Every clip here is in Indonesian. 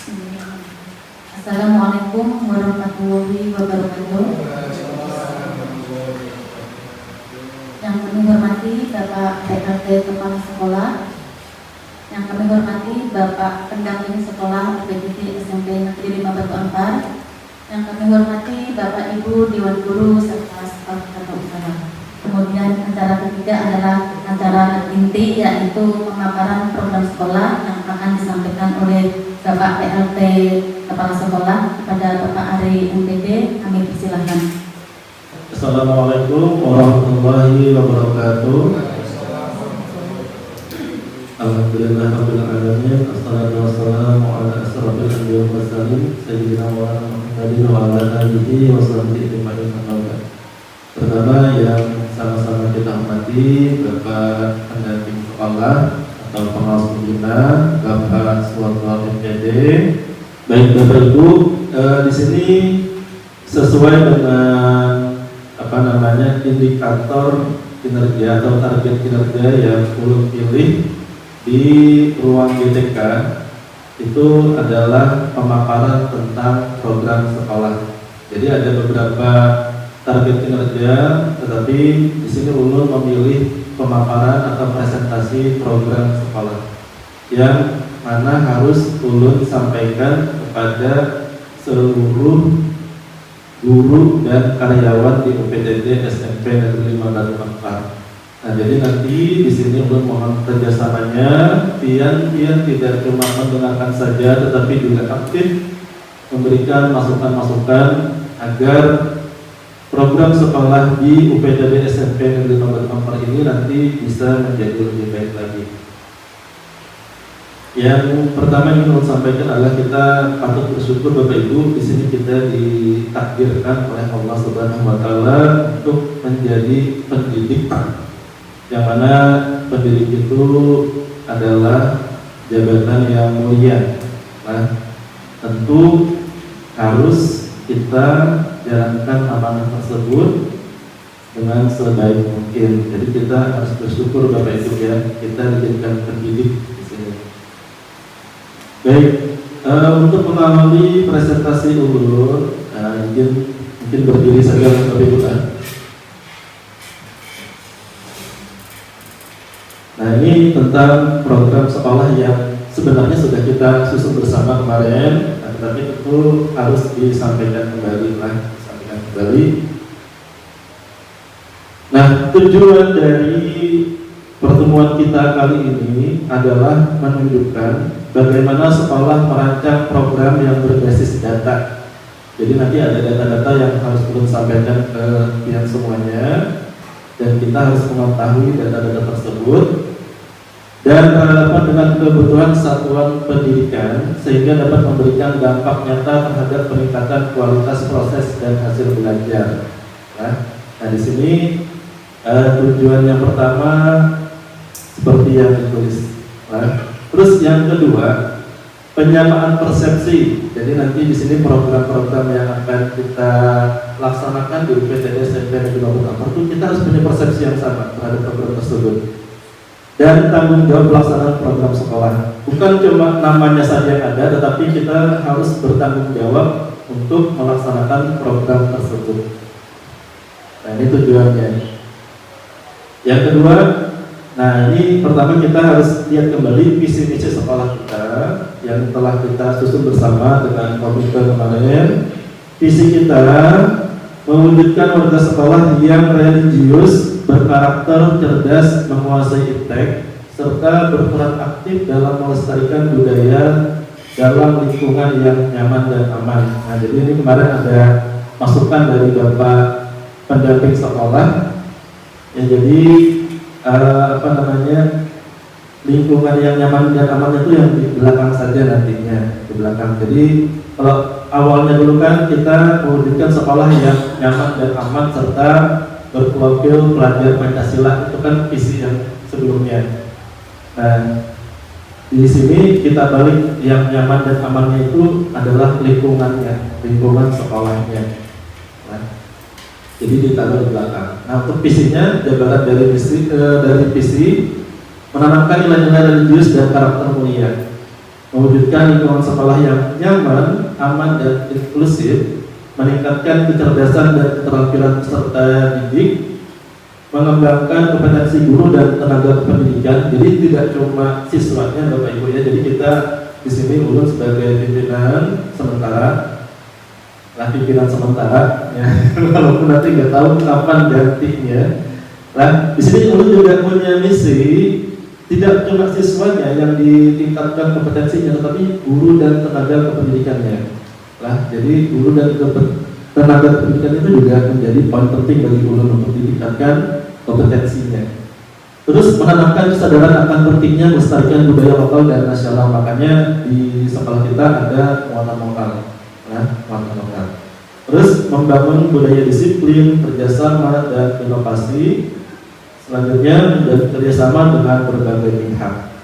Assalamualaikum warahmatullahi wabarakatuh. Yang kami hormati Bapak PLT Kepala Sekolah, yang kami hormati Bapak Pendamping Sekolah UPTD SMP Negeri 5 Batu Ampar, yang kami hormati Bapak Ibu Dewan Guru serta staf Tata Usaha. Kemudian acara ketiga adalah acara inti, yaitu pemaparan program sekolah yang akan disampaikan oleh Bapak PLT Kepala Sekolah kepada Bapak Ari MPD. Kami persilahkan. Assalamualaikum warahmatullahi wabarakatuh. Alhamdulillahirabbil alamin. Assalatu wassalamu ala asrofil anbiya'i wal mursalin sayyidina Muhammadin wa ala alihi wa sahbihi ajma'in. Pertama yang sama-sama kita hormati Bapak Pendamping Sekolah atau pengawas pembina, Bapak Suwarto MPD. Baik Bapak Ibu, di sini sesuai dengan indikator kinerja atau target kinerja yang ulun pilih di ruang GTK itu adalah pemaparan tentang program sekolah. Jadi ada beberapa target kinerja, tetapi di sini ulun memilih pemaparan atau presentasi program sekolah yang mana harus ulun sampaikan kepada seluruh guru dan karyawan di UPTD SMP Negeri 5 Batu Ampar. Nah, jadi nanti di sini ulun mohon kerjasamanya, pian tidak cuma mendengarkan saja, tetapi juga aktif memberikan masukan-masukan agar program sekolah di UPTD SMP Negeri 5 Batu Ampar ini nanti bisa menjadi lebih baik lagi. Yang pertama yang ingin saya sampaikan adalah kita patut bersyukur Bapak Ibu, di sini kita ditakdirkan oleh Allah Subhanahu wa taala untuk menjadi pendidik, yang mana pendidik itu adalah jabatan yang mulia. Nah, tentu harus kita jalankan amanah tersebut dengan sebaik mungkin. Jadi kita harus bersyukur Bapak Ibu ya, kita dijadikan pendidik di sini. Baik, untuk mengawali presentasi ulun, mungkin berdiri saja Bapak Ibu kan. Nah, ini tentang program sekolah yang sebenarnya sudah kita susun bersama kemarin, tetapi itu harus disampaikan kembali. Nah, tujuan dari pertemuan kita kali ini adalah menunjukkan bagaimana sekolah merancang program yang berbasis data. Jadi nanti ada data-data yang harus perlu sampaikan ke pihak semuanya, dan kita harus mengetahui data-data tersebut dan berhadapan dengan kebutuhan satuan pendidikan sehingga dapat memberikan dampak nyata terhadap peningkatan kualitas proses dan hasil belajar. Nah, di sini tujuan yang pertama seperti yang ditulis. Terus yang kedua, penyamaan persepsi. Jadi nanti di sini program-program yang akan kita laksanakan di UPTD SMP Negeri 5 Batu Ampar itu kita harus punya persepsi yang sama terhadap program tersebut. Dan tanggung jawab pelaksanaan program sekolah. Bukan cuma namanya saja yang ada, tetapi kita harus bertanggung jawab untuk melaksanakan program tersebut. Nah, ini tujuannya. Yang kedua, nah ini pertama kita harus lihat kembali visi misi sekolah kita yang telah kita susun bersama dengan komite kemarin. Visi kita mewujudkan warga sekolah yang religius, berkarakter, cerdas, menguasai iptek, serta berperan aktif dalam melestarikan budaya dalam lingkungan yang nyaman dan aman. Nah, jadi ini kemarin ada masukan dari Bapak Pendamping Sekolah. Ya, jadi lingkungan yang nyaman dan aman itu yang di belakang saja nantinya, di belakang. Jadi kalau awalnya dulu kan kita mewujudkan sekolah yang nyaman dan aman serta berprofil pelajar Pancasila, itu kan visi yang sebelumnya. Nah, di sini kita balik, yang nyaman dan amannya itu adalah lingkungannya, lingkungan sekolahnya. Nah, jadi ditaruh di belakang. Nah, untuk visinya jabaran dari visi menanamkan nilai-nilai religius dan karakter mulia, mewujudkan lingkungan sekolah yang nyaman, aman, dan inklusif, meningkatkan kecerdasan dan keterampilan peserta didik, mengembangkan kompetensi guru dan tenaga pendidikan. Jadi tidak cuma siswanya Bapak Ibu ya. Jadi kita di sini ulun sebagai pimpinan sementara, pimpinan sementara ya, walaupun nanti nggak tahu kapan gantinya. Nah, di sini ulun juga punya misi, tidak cuma siswanya yang ditingkatkan kompetensinya, tetapi guru dan tenaga kependidikannya. Nah, jadi guru dan tenaga pendidikan itu juga menjadi poin penting bagi ulun untuk ditingkatkan kompetensinya. Terus menanamkan kesadaran akan pentingnya melestarikan budaya lokal dan nasional. Makanya di sekolah kita ada muatan lokal. Muatan lokal. Terus membangun budaya disiplin, kerjasama, dan inovasi. Selanjutnya menjadi kerjasama dengan berbagai pihak.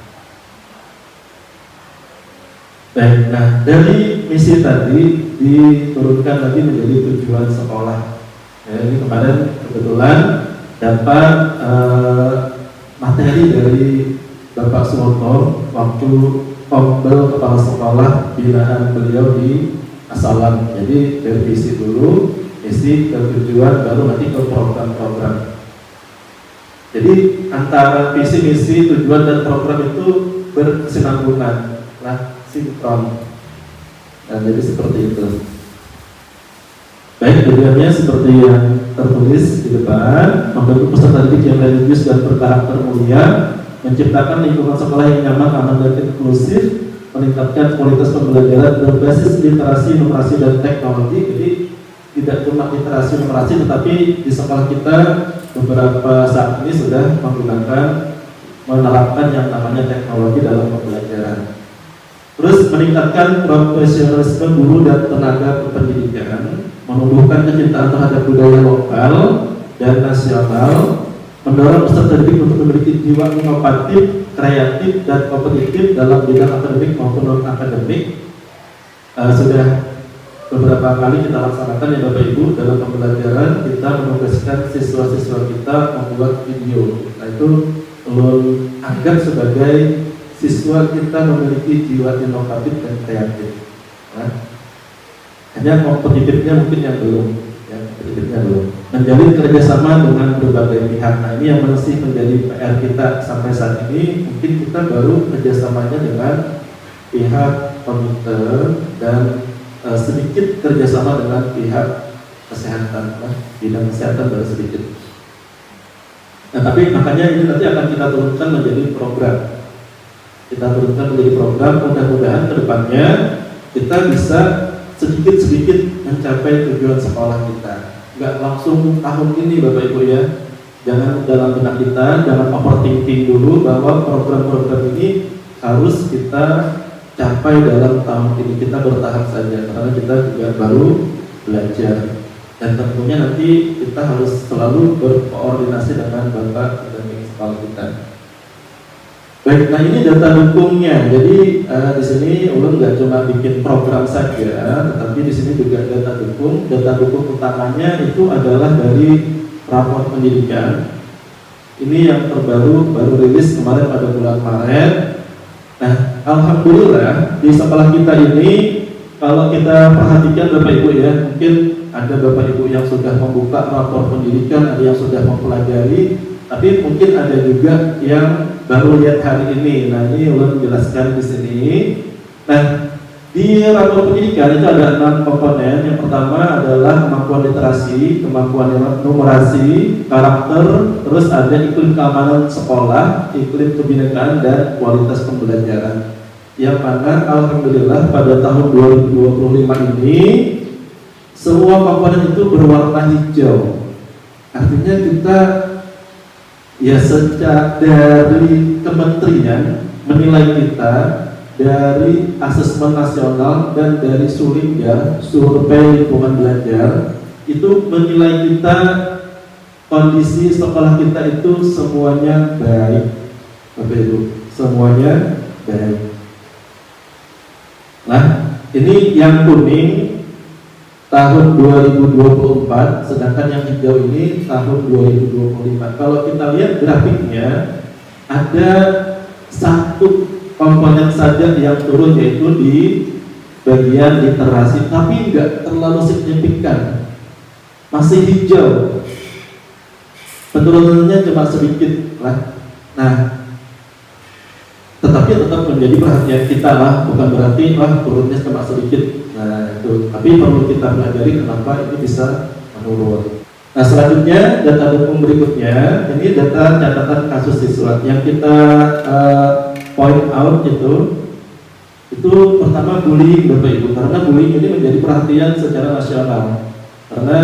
Baik, nah dari misi tadi diturunkan lagi menjadi tujuan sekolah. Ya, ini kemarin kebetulan dapat materi dari Bapak Suwoto waktu Ombel Kepala Sekolah binaan beliau di Asalam. Jadi dari visi dulu, misi ke tujuan, baru nanti ke program-program. Jadi antara visi, misi, tujuan dan program itu berkesinambungan, sinkron. Nah, jadi seperti itu. Baik, tujuannya seperti yang tertulis di depan: membentuk peserta didik yang religius dan berkarakter mulia, menciptakan lingkungan sekolah yang nyaman, aman, dan inklusif, meningkatkan kualitas pembelajaran berbasis literasi, numerasi, dan teknologi. Jadi tidak cuma literasi, numerasi, tetapi di sekolah kita beberapa saat ini sudah menerapkan yang namanya teknologi dalam pembelajaran. Terus meningkatkan profesionalisme guru dan tenaga pendidikan, menumbuhkan kecintaan terhadap budaya lokal dan nasional, mendorong peserta didik untuk memiliki jiwa inovatif, kreatif, dan kompetitif dalam bidang akademik maupun non akademik. Sudah beberapa kali kita laksanakan ya Bapak Ibu, dalam pembelajaran kita menugaskan siswa-siswa kita membuat video. Nah, itu ulun anggap sebagai siswa kita memiliki jiwa inovatif dan kreatif. Hanya kompetitifnya mungkin yang belum, menjalin kerjasama dengan berbagai pihak. Nah, ini yang masih menjadi PR kita sampai saat ini. Mungkin kita baru kerjasamanya dengan pihak komite dan sedikit kerjasama dengan pihak kesehatan, bidang kesehatan baru sedikit. Nah, tapi makanya ini nanti akan kita turunkan menjadi program. Mudah-mudahan kedepannya kita bisa sedikit-sedikit mencapai tujuan sekolah kita. Nggak langsung tahun ini Bapak Ibu ya. Jangan dalam benak kita, jangan overthinking dulu bahwa program-program ini harus kita capai dalam tahun ini. Kita bertahap saja karena kita juga baru belajar, dan tentunya nanti kita harus selalu berkoordinasi dengan Bapak pendamping sekolah kita. Baik, nah ini data dukungnya. Jadi di sini ulun nggak cuma bikin program saja, tetapi di sini juga data dukung. Data dukung utamanya itu adalah dari rapor pendidikan. Ini yang terbaru, baru rilis kemarin pada bulan Maret. Nah, alhamdulillah di sekolah kita ini, kalau kita perhatikan Bapak Ibu ya, mungkin ada Bapak Ibu yang sudah membuka rapor pendidikan, ada yang sudah mempelajari, tapi mungkin ada juga yang baru lihat hari ini. Nah, ini ulun menjelaskan di sini. Nah, di rapor pendidikan itu ada 6 komponen. Yang pertama adalah kemampuan literasi, kemampuan numerasi, karakter, terus ada iklim keamanan sekolah, iklim kebinekaan, dan kualitas pembelajaran. Yang mana alhamdulillah pada tahun 2025 ini semua komponen itu berwarna hijau. Artinya kita ya secara dari kementerian menilai kita, dari asesmen nasional dan dari Sulingga, survei lingkungan belajar, itu menilai kita, kondisi sekolah kita itu semuanya baik, Bapak Ibu, semuanya baik. Nah, ini yang kuning tahun 2024, sedangkan yang hijau ini tahun 2025. Kalau kita lihat grafiknya, ada satu komponen saja yang turun, yaitu di bagian literasi, tapi nggak terlalu signifikan, masih hijau, penurunannya cuma sedikit lah. Nah, tetapi tetap menjadi perhatian kita lah, bukan berarti turunnya cuma sedikit. Nah itu, tapi perlu kita pelajari kenapa itu bisa menurun. Nah selanjutnya data dukung berikutnya, ini data catatan kasus siswa yang kita point out itu pertama bullying Bapak Ibu, karena bullying ini menjadi perhatian secara nasional karena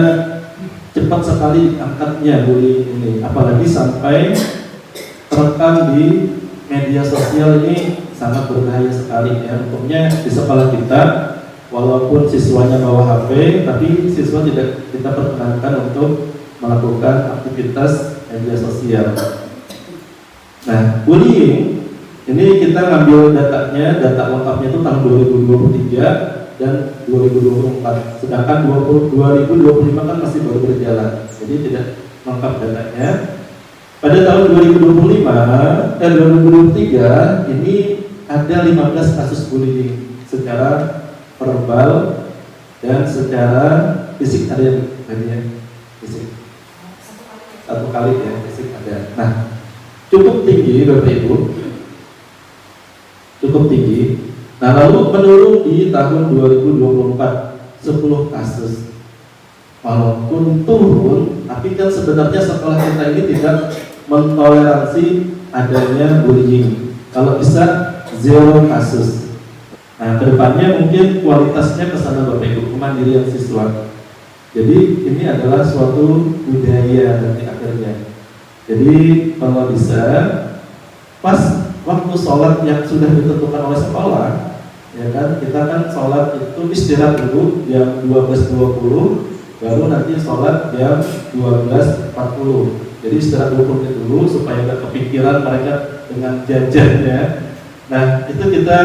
cepat sekali angkatnya bullying ini, apalagi sampai terekam di media sosial. Ini sangat berbahaya sekali ya. Untungnya di sekolah kita walaupun siswanya bawa HP, tapi siswa tidak kita perkenankan untuk melakukan aktivitas media sosial. Nah, bullying ini kita ngambil datanya, data lengkapnya itu tahun 2023 dan 2024. Sedangkan 2025 kan masih baru berjalan, jadi tidak lengkap datanya. Pada tahun 2023 ini ada 15 kasus bullying secara verbal dan secara fisik. Ada yang fisik satu kali ya, fisik ada. Nah, cukup tinggi Bapak Ibu, cukup tinggi. Nah lalu menurun di tahun 2024 10 kasus. Walaupun turun, tapi kan sebenarnya sekolah kita ini tidak mentoleransi adanya bullying. Kalau bisa 0 kasus. Nah kedepannya mungkin kualitasnya ke sana Bapak Ibu, kemandirian siswa. Jadi ini adalah suatu budaya nanti akhirnya. Jadi kalau bisa pas waktu sholat yang sudah ditentukan oleh sekolah, ya kan, kita kan sholat itu istirahat dulu jam 12.20, baru nanti sholat jam 12.40. Jadi istirahat 20 menit dulu supaya nggak kepikiran mereka dengan jajannya. Nah itu kita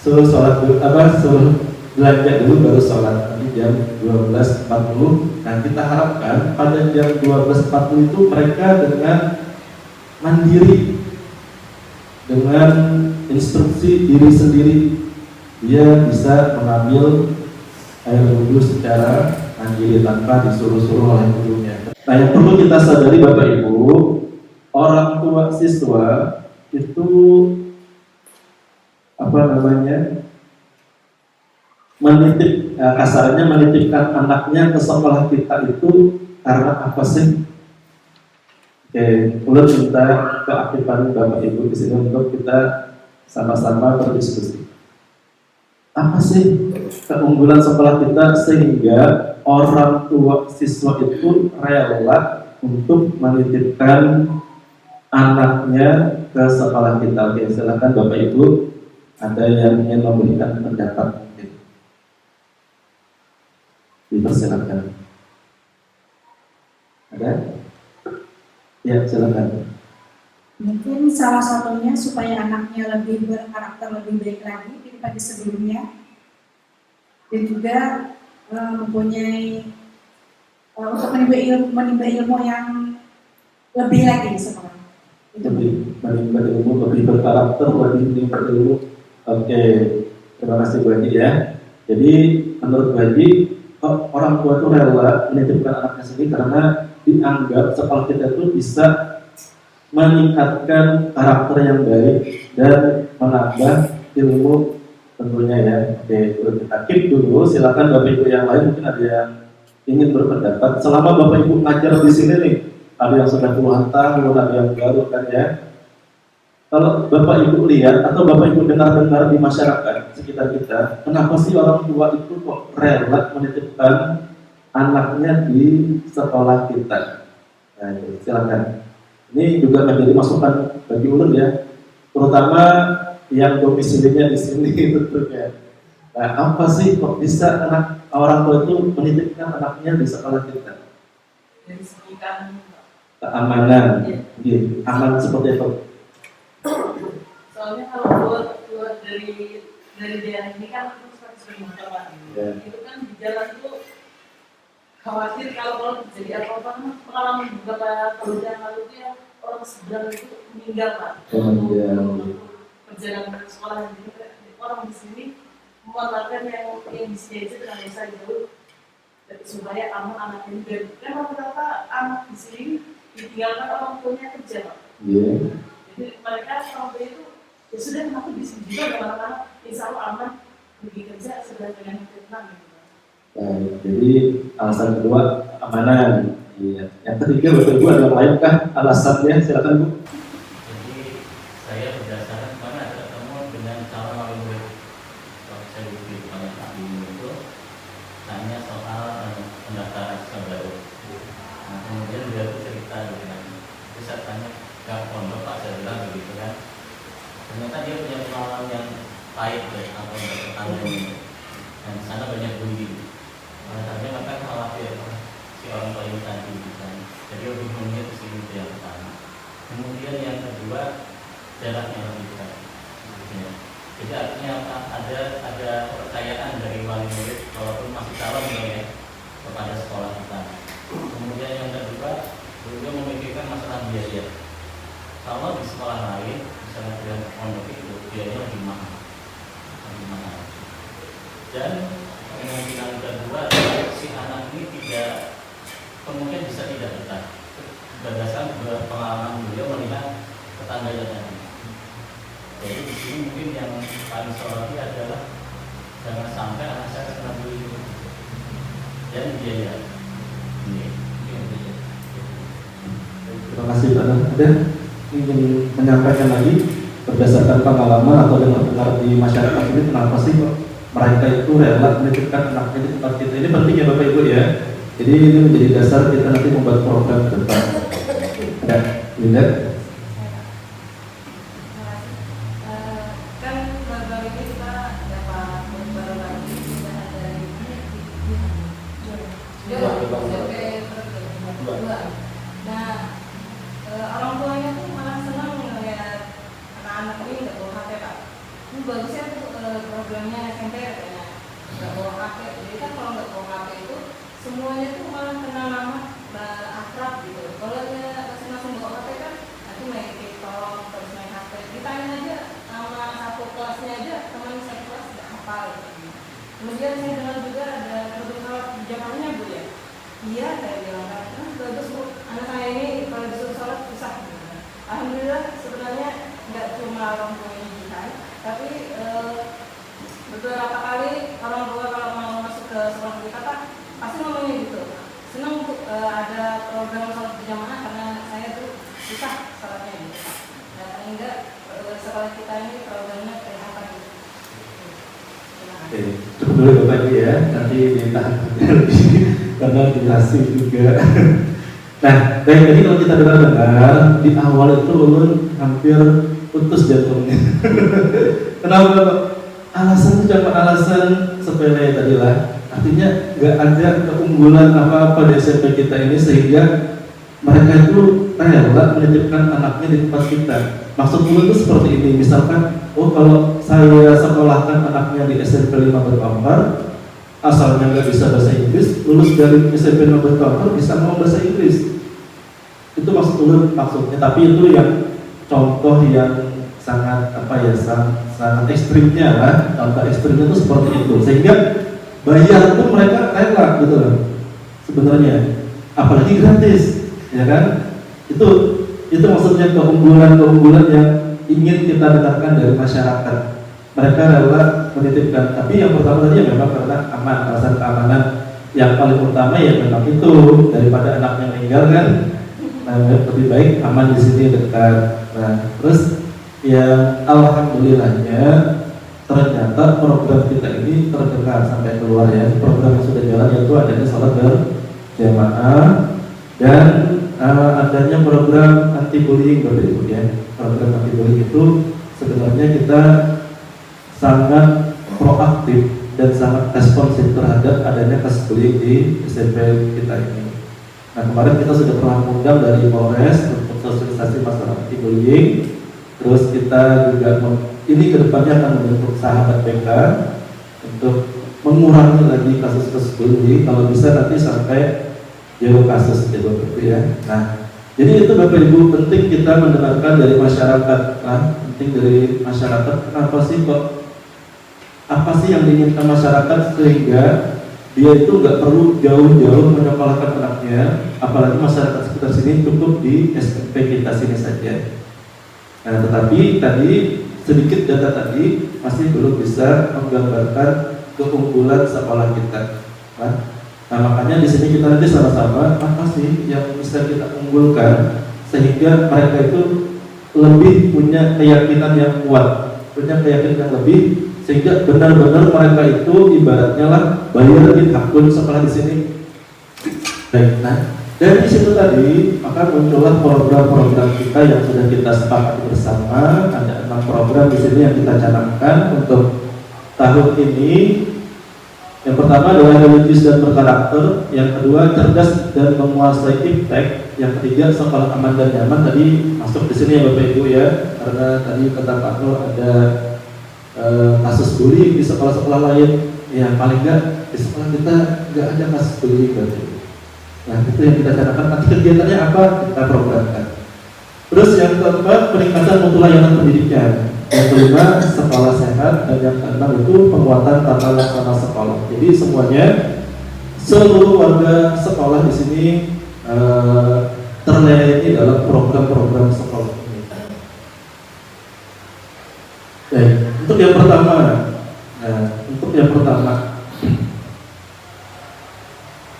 suruh sholat dulu, suruh belanja dulu baru sholat nanti jam 12.40. Nah kita harapkan pada jam 12.40 itu mereka dengan mandiri, dengan instruksi diri sendiri, dia bisa mengambil air wudhu secara mandiri tanpa disuruh-suruh oleh gurunya. Nah yang perlu kita sadari Bapak Ibu, orang tua siswa itu kasarnya menitipkan anaknya ke sekolah kita itu karena apa sih? Oke, ulun minta keaktifan Bapak Ibu di sini untuk kita sama-sama berdiskusi. Apa sih keunggulan sekolah kita sehingga orang tua siswa itu rela untuk menitipkan anaknya ke sekolah kita? Oke, silakan Bapak Ibu, ada yang ingin memberikan pendapat? Dipersilakan. Ada? Ya, silakan. Mungkin salah satunya supaya anaknya lebih berkarakter lebih baik lagi daripada sebelumnya, dan juga mempunyai untuk menimba ilmu yang lebih lagi di sekolah. Menimba ilmu, lebih berkarakter, lebih menimba ilmu. Oke, terima kasih Bu Haji ya. Jadi menurut Bu Haji, orang tua itu rela menitipkan anaknya sendiri karena dianggap sekolah kita itu bisa meningkatkan karakter yang baik dan menambah ilmu tentunya ya. Oke, kita keep dulu. Silakan Bapak Ibu yang lain, mungkin ada yang ingin berpendapat. Selama Bapak Ibu ngajar di sini nih, ada yang sudah puluhan tahun, ada yang baru kan ya. Kalau Bapak Ibu lihat atau Bapak Ibu dengar-dengar di masyarakat sekitar kita, kenapa sih orang tua itu kok rela menitipkan anaknya di sekolah kita? Nah, silakan. Ini juga menjadi masukan bagi ulun ya, terutama yang domisilinya di sini tentunya. Nah, apa sih kok bisa orang tua itu menitipkan anaknya di sekolah kita? Dari segi keamanan, ya. Aman seperti itu. Soalnya kalau keluar dari daerah ini kan terus sering motor ya. Itu kan di jalan tuh khawatir kalau terjadi apa-apa. Pengalaman beberapa tahun yang lalu ya orang seberang itu meninggal Pak. perjalanan sekolah yang orang di sini memanfaatkan yang di sini aja dengan desa jauh supaya aman anak ini. Dan rata-rata anak di sini ditinggalkan orang tuanya kerja, Pak. Jadi mereka orang tua itu ya sudah, aku di sini juga dengan anak-anak insya Allah aman pergi kerja sedang dengan tenang gitu. Baik, jadi alasan kedua amanan. Iya. Yang ketiga Bapak Ibu ada lain kah alasannya? Silakan Bu. Jadi saya berdasarkan kemarin ada ketemu dengan calon wali murid. Kalau saya di Pak Bimo itu tanya soal pendaftaran siswa baru. Nah, kemudian dia cerita gitu kan. Terus saya tanya, nggak pondok Pak, saya bilang begitu kan. Ternyata dia punya pengalaman yang pahit ya, atau tetangga ini. Dan di sana banyak bullying. Makanya mereka khawatir si orang tua ini tadi kan. Jadi lebih memilih ke sini itu yang pertama. Kemudian yang kedua, jaraknya lebih dekat. Ya. Jadi artinya apa? Ada kepercayaan dari wali murid walaupun masih calon ya kepada sekolah kita. Kemudian yang kedua, beliau memikirkan masalah biaya. Kalau di sekolah lain, misalnya di pondok itu biayanya lebih mahal. Dan kemungkinan kedua adalah si anak ini kemungkinan bisa tidak betah. Berdasarkan pengalaman beliau melihat tetangganya tadi. Jadi di sini mungkin yang paling soroti adalah jangan sampai anak saya kena bullying dan biaya. Ini. Terima kasih Pak. Ada ingin menyampaikan lagi berdasarkan pengalaman atau dengar di masyarakat ini kenapa sih kok mereka itu rela menitipkan anaknya di tempat kita? Ini penting ya Bapak Ibu ya. Jadi ini menjadi dasar kita nanti membuat program ke depan. Ya, Linda. Kan baru-baru ini kita dapat baru lagi kita ada Nah, orang tuanya tuh malah senang melihat anak-anak ini nggak bawa HP, Pak. Ini bagusnya tuh programnya SMP katanya nggak bawa HP. Jadi kan kalau nggak bawa HP itu semuanya tuh malah kenal nama akrab gitu. Kalau dia masing-masing bawa HP kan nanti main TikTok terus main HP. Ditanya aja sama satu kelasnya aja, teman satu kelas nggak hafal gitu. Kemudian saya dengar juga ada sholat jamaahnya Bu ya. Iya, saya bilang kan bagus Bu, anak saya ini kalau disuruh sholat susah gitu. Alhamdulillah sebenarnya nggak cuma orang tua ini jihad, tapi beberapa kali orang tua kalau mau masuk ke sekolah kita Pak pasti ngomongnya gitu. Senang Bu ada program sholat berjamaah karena saya tuh susah sholatnya gitu Pak. Dan paling enggak sekolah kita ini programnya kelihatan gitu. Oke, cukup dulu Bapak Ibu ya. Nanti ditahan karena durasi juga. Nah, baik, jadi kalau kita dengar di awal itu ulun hampir putus jantungnya. Kenapa Pak? Alasannya cuma alasan sepele tadi lah. Artinya nggak ada keunggulan apa-apa di SMP kita ini sehingga mereka itu rela menitipkan anaknya di tempat kita. Maksud ulun itu seperti ini, misalkan, oh kalau saya sekolahkan anaknya di SMP 5 Batu asalnya nggak bisa bahasa Inggris, lulus dari SMP 5 Batu bisa ngomong bahasa Inggris. Itu maksud ulun maksudnya, tapi itu yang contoh yang sangat sangat ekstrimnya lah. Contoh ekstrimnya itu seperti itu, sehingga bayar pun mereka rela gitu loh sebenarnya, apalagi gratis, ya kan? Itu maksudnya keunggulan yang ingin kita dengarkan dari masyarakat. Mereka rela menitipkan, tapi yang pertama tadi ya memang karena aman, alasan keamanan. Yang paling utama ya memang itu, daripada anaknya meninggal kan, lebih baik aman di sini dekat. Nah, terus ya alhamdulillahnya ternyata program kita ini terdengar sampai keluar ya. Program yang sudah jalan yaitu adanya sholat berjamaah dan adanya program anti bullying Bapak Ibu ya. Program anti bullying itu sebenarnya kita sangat proaktif dan sangat responsif terhadap adanya kasus bullying di SMP kita ini. Nah, kemarin kita sudah pernah mengundang dari Polres untuk sosialisasi masalah anti bullying. Terus kita juga ini kedepannya akan membentuk sahabat BK untuk mengurangi lagi kasus-kasus bullying, kalau bisa nanti sampai zero kasus ya. Nah, jadi itu Bapak Ibu penting kita mendengarkan dari masyarakat. Nah, penting dari masyarakat. Kenapa sih kok? Apa sih yang diinginkan masyarakat sehingga dia itu nggak perlu jauh-jauh menyekolahkan anaknya, apalagi masyarakat sekitar sini cukup di SMP kita sini saja. Nah, tetapi tadi sedikit data tadi masih belum bisa menggambarkan keunggulan sekolah kita. Nah, makanya di sini kita nanti sama-sama apa sih yang bisa kita unggulkan sehingga mereka itu lebih punya keyakinan yang kuat, punya keyakinan yang lebih, sehingga benar-benar mereka itu ibaratnya lah bayarin akun sekolah di sini. Baik, nah dari situ tadi maka muncullah program-program kita yang sudah kita sepakati bersama. Ada 6 program di sini yang kita canangkan untuk tahun ini. Yang pertama adalah religius dan berkarakter, yang kedua cerdas dan menguasai iptek, yang ketiga sekolah aman dan nyaman. Tadi masuk di sini ya Bapak Ibu ya, karena tadi kata Pak Nur ada kasus bullying di sekolah-sekolah lain. Ya paling enggak di sekolah kita enggak ada kasus bullying berarti. Nah itu yang kita canangkan. Nanti kegiatannya apa kita programkan. Terus yang keempat peningkatan mutu layanan pendidikan. Yang kelima sekolah sehat, dan yang keenam itu penguatan tata laksana sekolah. Jadi semuanya seluruh warga sekolah di sini terlayani dalam program-program sekolah ini. Baik, untuk yang pertama,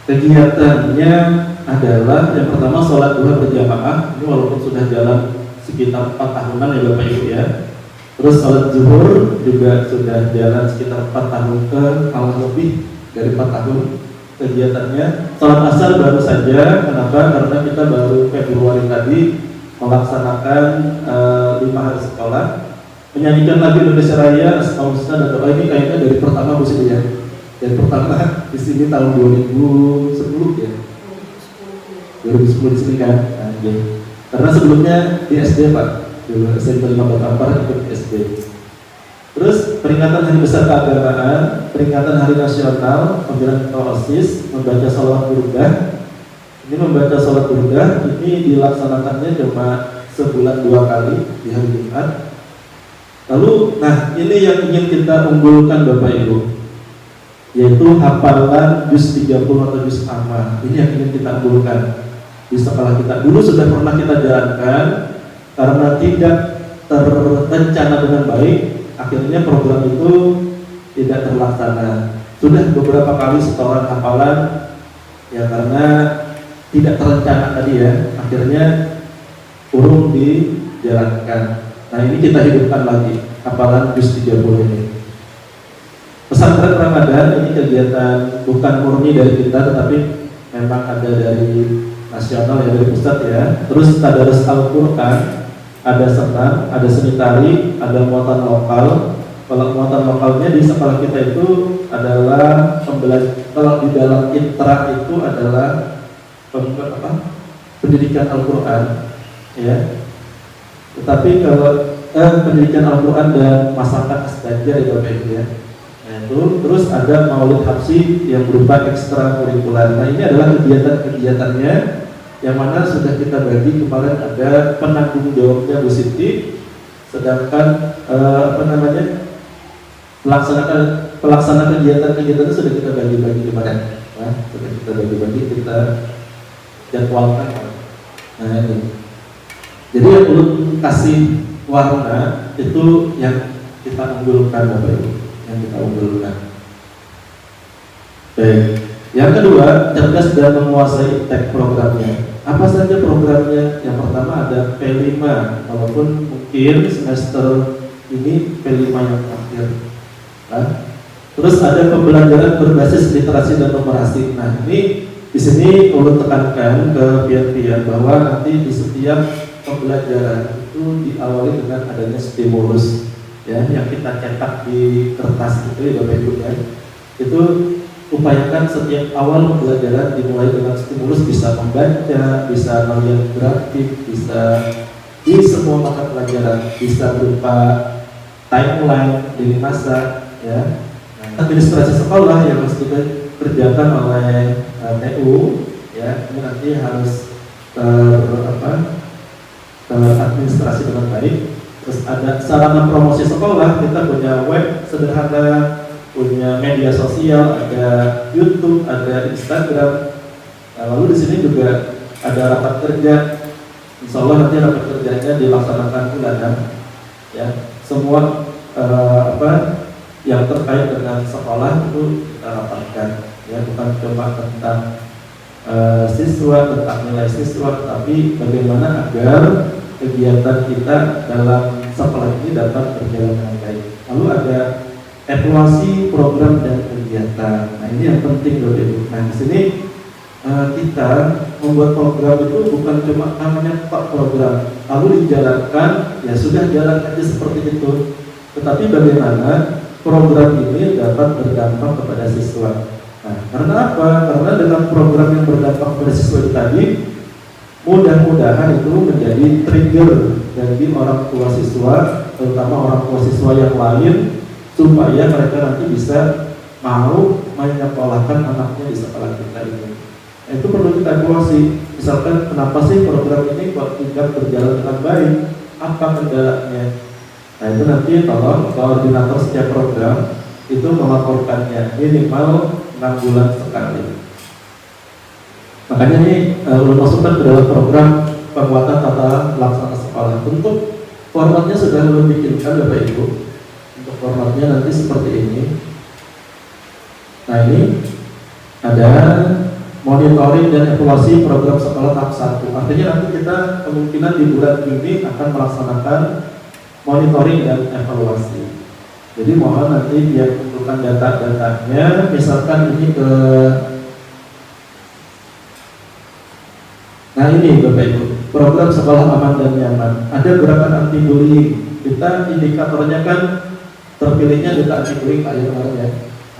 kegiatannya adalah yang pertama sholat duha berjamaah. Ini walaupun sudah jalan sekitar 4 tahunan ya Bapak Ibu ya. Terus sholat zuhur juga sudah jalan sekitar 4 tahun kalau lebih dari 4 tahun kegiatannya. Sholat asar baru saja. Kenapa? Karena kita baru Februari tadi melaksanakan 5 hari sekolah. Menyanyikan lagu Indonesia Raya, Asmaul Husna dan doa ini kayaknya dari pertama Bu Siti ya. Dari pertama di sini tahun 2010 ya. 2010 di sini kan. Nah, ya. Karena sebelumnya di SD Pak. Dulu SMP 5 Batampar ikut SD. Terus peringatan Hari Besar Keagamaan, peringatan Hari Nasional, pembinaan OSIS, membaca sholawat burdah. Ini membaca sholawat burdah ini dilaksanakannya cuma sebulan 2 kali di hari Jumat. Lalu, nah ini yang ingin kita unggulkan Bapak Ibu, yaitu hafalan juz 30 atau juz amma. Ini yang ingin kita unggulkan di sekolah kita. Dulu sudah pernah kita jalankan. Karena tidak terencana dengan baik, akhirnya program itu tidak terlaksana. Sudah beberapa kali setoran hafalan, ya karena tidak terencana tadi ya, akhirnya urung dijalankan. Nah ini kita hidupkan lagi, hafalan juz 30 ini. Pesantren Ramadan ini kegiatan bukan murni dari kita, tetapi memang ada dari nasional ya, dari pusat ya. Terus tadarus Al-Quran, ada senam, ada seni tari, ada muatan lokal. Kalau muatan lokalnya di sekolah kita itu adalah kalau di dalam intra itu adalah pendidikan Al-Quran ya. Tetapi kalau pendidikan Al-Quran dan masyarakat sejajar itu Bapak Ibu ya. Nah, itu terus ada maulid habsi yang berupa ekstra kurikuler. Nah ini adalah kegiatan-kegiatannya yang mana sudah kita bagi. Kemarin ada penanggung jawabnya Bu Siti, sedangkan pelaksana kegiatan-kegiatan itu sudah kita bagi-bagi kemarin. Nah, sudah kita bagi-bagi, kita jadwalkan. Nah ini. Jadi yang perlu kasih warna itu yang kita unggulkan Bapak Ibu, yang kita unggulkan. Baik. Yang kedua, cerdas dan menguasai iptek programnya. Apa saja programnya? Yang pertama ada P5, walaupun mungkin semester ini P5 yang terakhir. Nah, terus ada pembelajaran berbasis literasi dan numerasi. Nah, ini di sini ulun tekankan ke pihak-pihak bahwa nanti di setiap pembelajaran itu diawali dengan adanya stimulus, ya, yang kita cetak di kertas itu ya Bapak Ibu ya. Itu upayakan setiap awal pembelajaran dimulai dengan stimulus, bisa membaca, bisa melihat grafik, bisa di semua mata pelajaran, bisa berupa timeline, lini masa, ya. Administrasi sekolah yang harus dikerjakan oleh TU, ya, ini nanti harus teradministrasi dengan baik. Terus ada sarana promosi sekolah, kita punya web sederhana, punya media sosial, ada YouTube, ada Instagram. Nah, lalu di sini juga ada rapat kerja. Insya Allah nanti rapat kerjanya dilaksanakan bulanan. Ya, semua yang terkait dengan sekolah itu kita rapatkan. Ya, bukan cuma tentang siswa, tentang nilai siswa, tapi bagaimana agar kegiatan kita dalam sekolah ini dapat berjalan dengan baik. Lalu ada evaluasi program dan kegiatan. Nah, ini yang penting Bapak Ibu. Nah, di sini kita membuat program itu bukan cuma namanya program lalu dijalankan, ya sudah jalan aja seperti itu. Tetapi bagaimana program ini dapat berdampak kepada siswa. Nah, karena apa? Karena dengan program yang berdampak kepada siswa itu tadi, mudah-mudahan itu menjadi trigger bagi orang tua siswa, terutama orang tua siswa yang lain, supaya mereka nanti bisa mau menyekolahkan anaknya di sekolah kita ini. Nah, itu perlu kita evaluasi. Misalkan kenapa sih program ini kok tidak berjalan dengan baik? Apa kendalanya? Nah, itu nanti tolong koordinator setiap program itu melaporkannya minimal 6 bulan sekali. Makanya ini masukkan ke dalam program penguatan tata laksana sekolah. Untuk formatnya sudah dibikinkan Bapak Ibu. Untuk formatnya nanti seperti ini. Nah, ini ada monitoring dan evaluasi program sekolah tahap 1. Artinya nanti kita kemungkinan di bulan Juni akan melaksanakan monitoring dan evaluasi. Jadi mohon nanti dia kumpulkan data-datanya. Misalkan ini ke, nah ini Bapak Ibu, program sekolah aman dan nyaman. Ada gerakan anti bullying. Kita indikatornya kan terpilihnya data anti bullying kayak kemarin ya.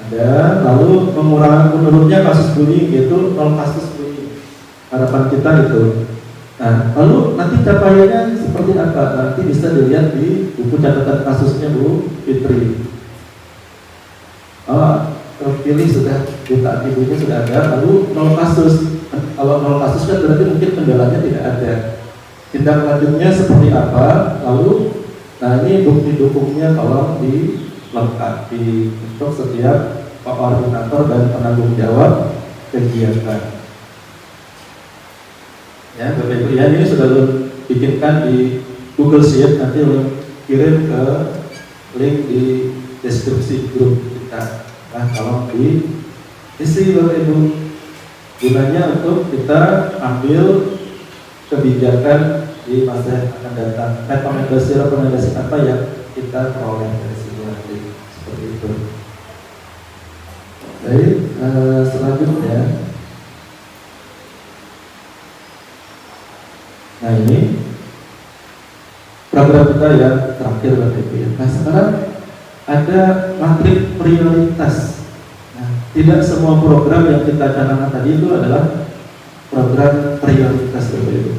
Ada, lalu menurunnya kasus bullying, yaitu 0 kasus bullying. Harapan kita itu. Nah, lalu nanti capaiannya seperti apa? Nanti bisa dilihat di buku catatan kasusnya Bu Fitri. Terpilih sudah, data anti bullying sudah ada, lalu 0 kasus. Kalau 0 kasus kan berarti mungkin kendalanya tidak ada. Tindak lanjutnya seperti apa? Lalu, nah ini bukti dukungnya tolong dilengkapi untuk setiap koordinator dan penanggung jawab kegiatan. Ya, Bapak Ibu, ya ini sudah bikinkan di Google Sheet, nanti kirim ke link di deskripsi grup kita. Nah, tolong diisi Bapak Ibu. Gunanya untuk kita ambil kebijakan di masa yang akan datang. Rekomendasi apa yang kita peroleh dari sini nanti, seperti itu. Baik, selanjutnya, nah ini program kita yang terakhir Bapak Ibu ya. Nah, sekarang ada matrik prioritas. Tidak semua program yang kita canangkan tadi itu adalah program prioritas Bapak Ibu.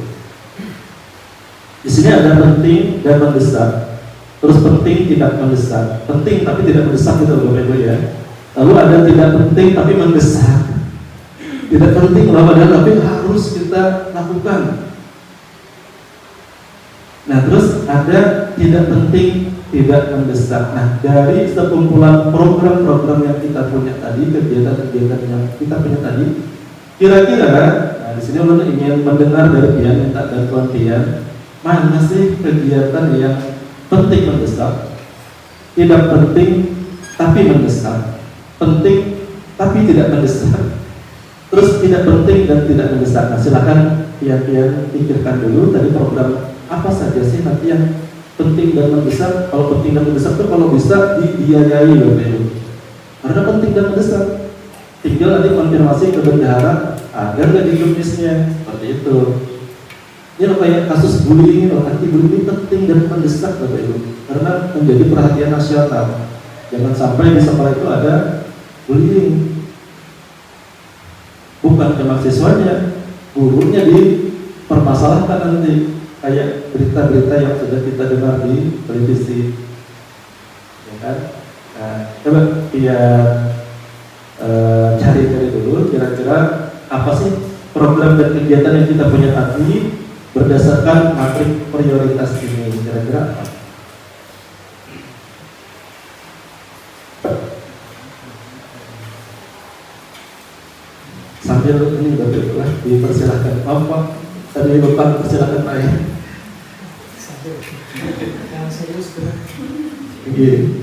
Di sini ada penting dan mendesak. Terus penting tidak mendesak. Penting tapi tidak mendesak gitu Bapak Ibu ya. Lalu ada tidak penting tapi mendesak. Tidak penting tapi harus kita lakukan. Nah, terus ada tidak penting, tidak mendesak. Nah, dari sekumpulan program-program yang kita punya tadi, kegiatan-kegiatan yang kita punya tadi, kira-kira, nah di sini ulun ingin mendengar dari Pian, minta bantuan Pian, mana sih kegiatan yang penting mendesak, tidak penting tapi mendesak, penting tapi tidak mendesak, terus tidak penting dan tidak mendesak. Nah, silakan Pian pikirkan dulu tadi program apa saja sih nanti yang penting dan mendesak. Kalau penting dan mendesak itu kalau bisa dibiayai Bapak Ibu. Karena penting dan mendesak, tinggal nanti konfirmasi ke bendahara ada nggak di juknisnya, seperti itu. Ini loh kayak kasus bullying, anti bullying penting dan mendesak Bapak Ibu, karena menjadi perhatian nasional. Jangan sampai di sekolah itu ada bullying. Bukan cuma siswanya, gurunya dipermasalahkan nanti. Kayak berita-berita yang sudah kita dengar di televisi, ya kan? Nah, coba cari dulu kira-kira apa sih program dan kegiatan yang kita punya tadi berdasarkan matrik prioritas ini, kira-kira apa? Sambil ini Bapak Ibu lah dipersilahkan. Pak, tadi Bapak persilahkan Pak ya. Yang serius berat. Iya.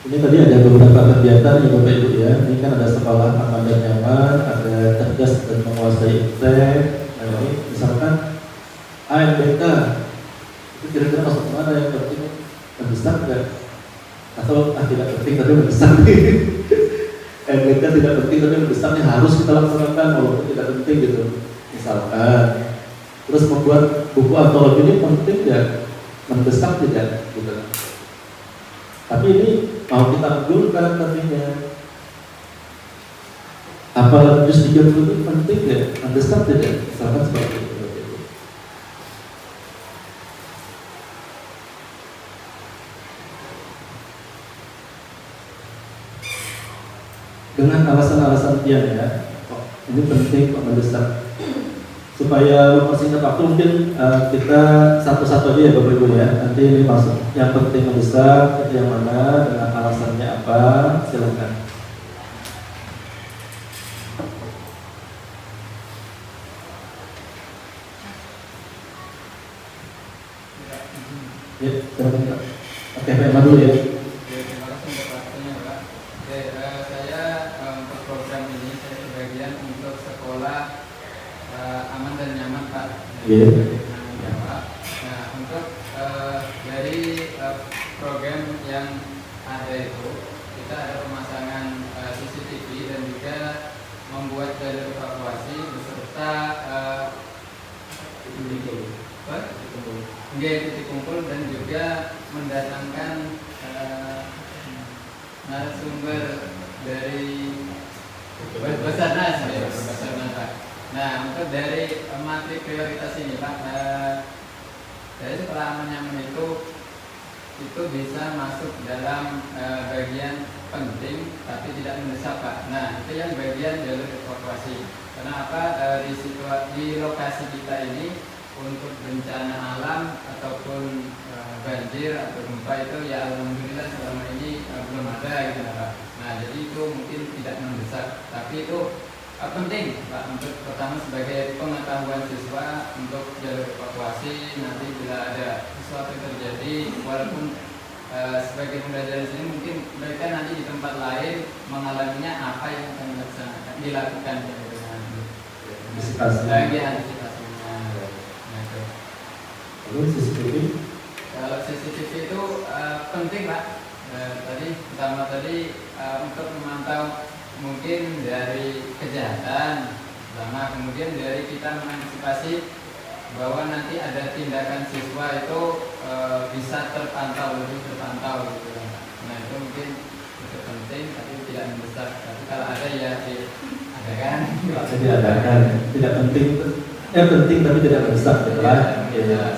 Ini tadi ada beberapa kegiatan ya Bapak Ibu ya. Ini kan ada sekolah aman dan nyaman, ada cerdas dan menguasai iptek. Nah ini misalkan AMBK itu kira-kira masuk mana yang penting mendesak nggak? Atau tidak penting tapi mendesak nih. AMBK tidak penting tapi mendesak nih harus kita laksanakan walaupun tidak penting gitu. Misalkan terus membuat buku antologi ini penting nggak? Mendesak tidak? Gitu. Tapi ini mau kita unggulkan nantinya. Apa jus 30 itu penting ya? Mendesak tidak? Misalkan seperti itu. Dengan alasan-alasan yang ya, ini penting kok mendesak. Supaya mempersingkat waktu mungkin kita satu-satu aja ya Bapak Ibu ya. Nanti ini masuk yang penting mendesak itu yang mana dengan alasannya apa, silakan. Ya, silakan Pak. Oke, Pak Emma dulu ya. Terima kasih untuk waktunya Pak. Saya untuk program ini saya sebagian untuk sekolah aman dan nyaman Pak. Iya. Nah untuk dari program yang ada itu kita ada pemasangan CCTV dan juga membuat jalur evakuasi beserta titik kumpul dan juga mendatangkan narasumber dari Basarnas ya, Basarnas Pak. Nah untuk dari materi prioritas ini Pak, dari sekolah aman nyaman itu bisa masuk dalam bagian penting tapi tidak mendesak Pak. Nah itu yang bagian jalur evakuasi. Kenapa di lokasi kita ini untuk bencana alam ataupun banjir atau gempa itu ya alhamdulillah selama ini belum ada gitu Pak. Nah jadi itu mungkin tidak mendesak, tapi itu penting Pak untuk pertama sebagai pengetahuan siswa untuk jalur evakuasi nanti bila ada sesuatu yang terjadi walaupun sebagai pembelajaran di sini mungkin mereka nanti di tempat lain mengalaminya apa yang akan dilakukan dengan antisipasi. Lalu CCTV? Kalau CCTV itu penting Pak. Pertama tadi untuk memantau mungkin dari kejahatan, sama kemudian dari kita mengantisipasi bahwa nanti ada tindakan siswa itu bisa lebih terpantau gitu. Nah itu mungkin itu penting tapi tidak mendesak. Tapi kalau ada ya ada kan? Jadi ada kan? Tidak penting. Penting tapi tidak mendesak gitu lah. Ya,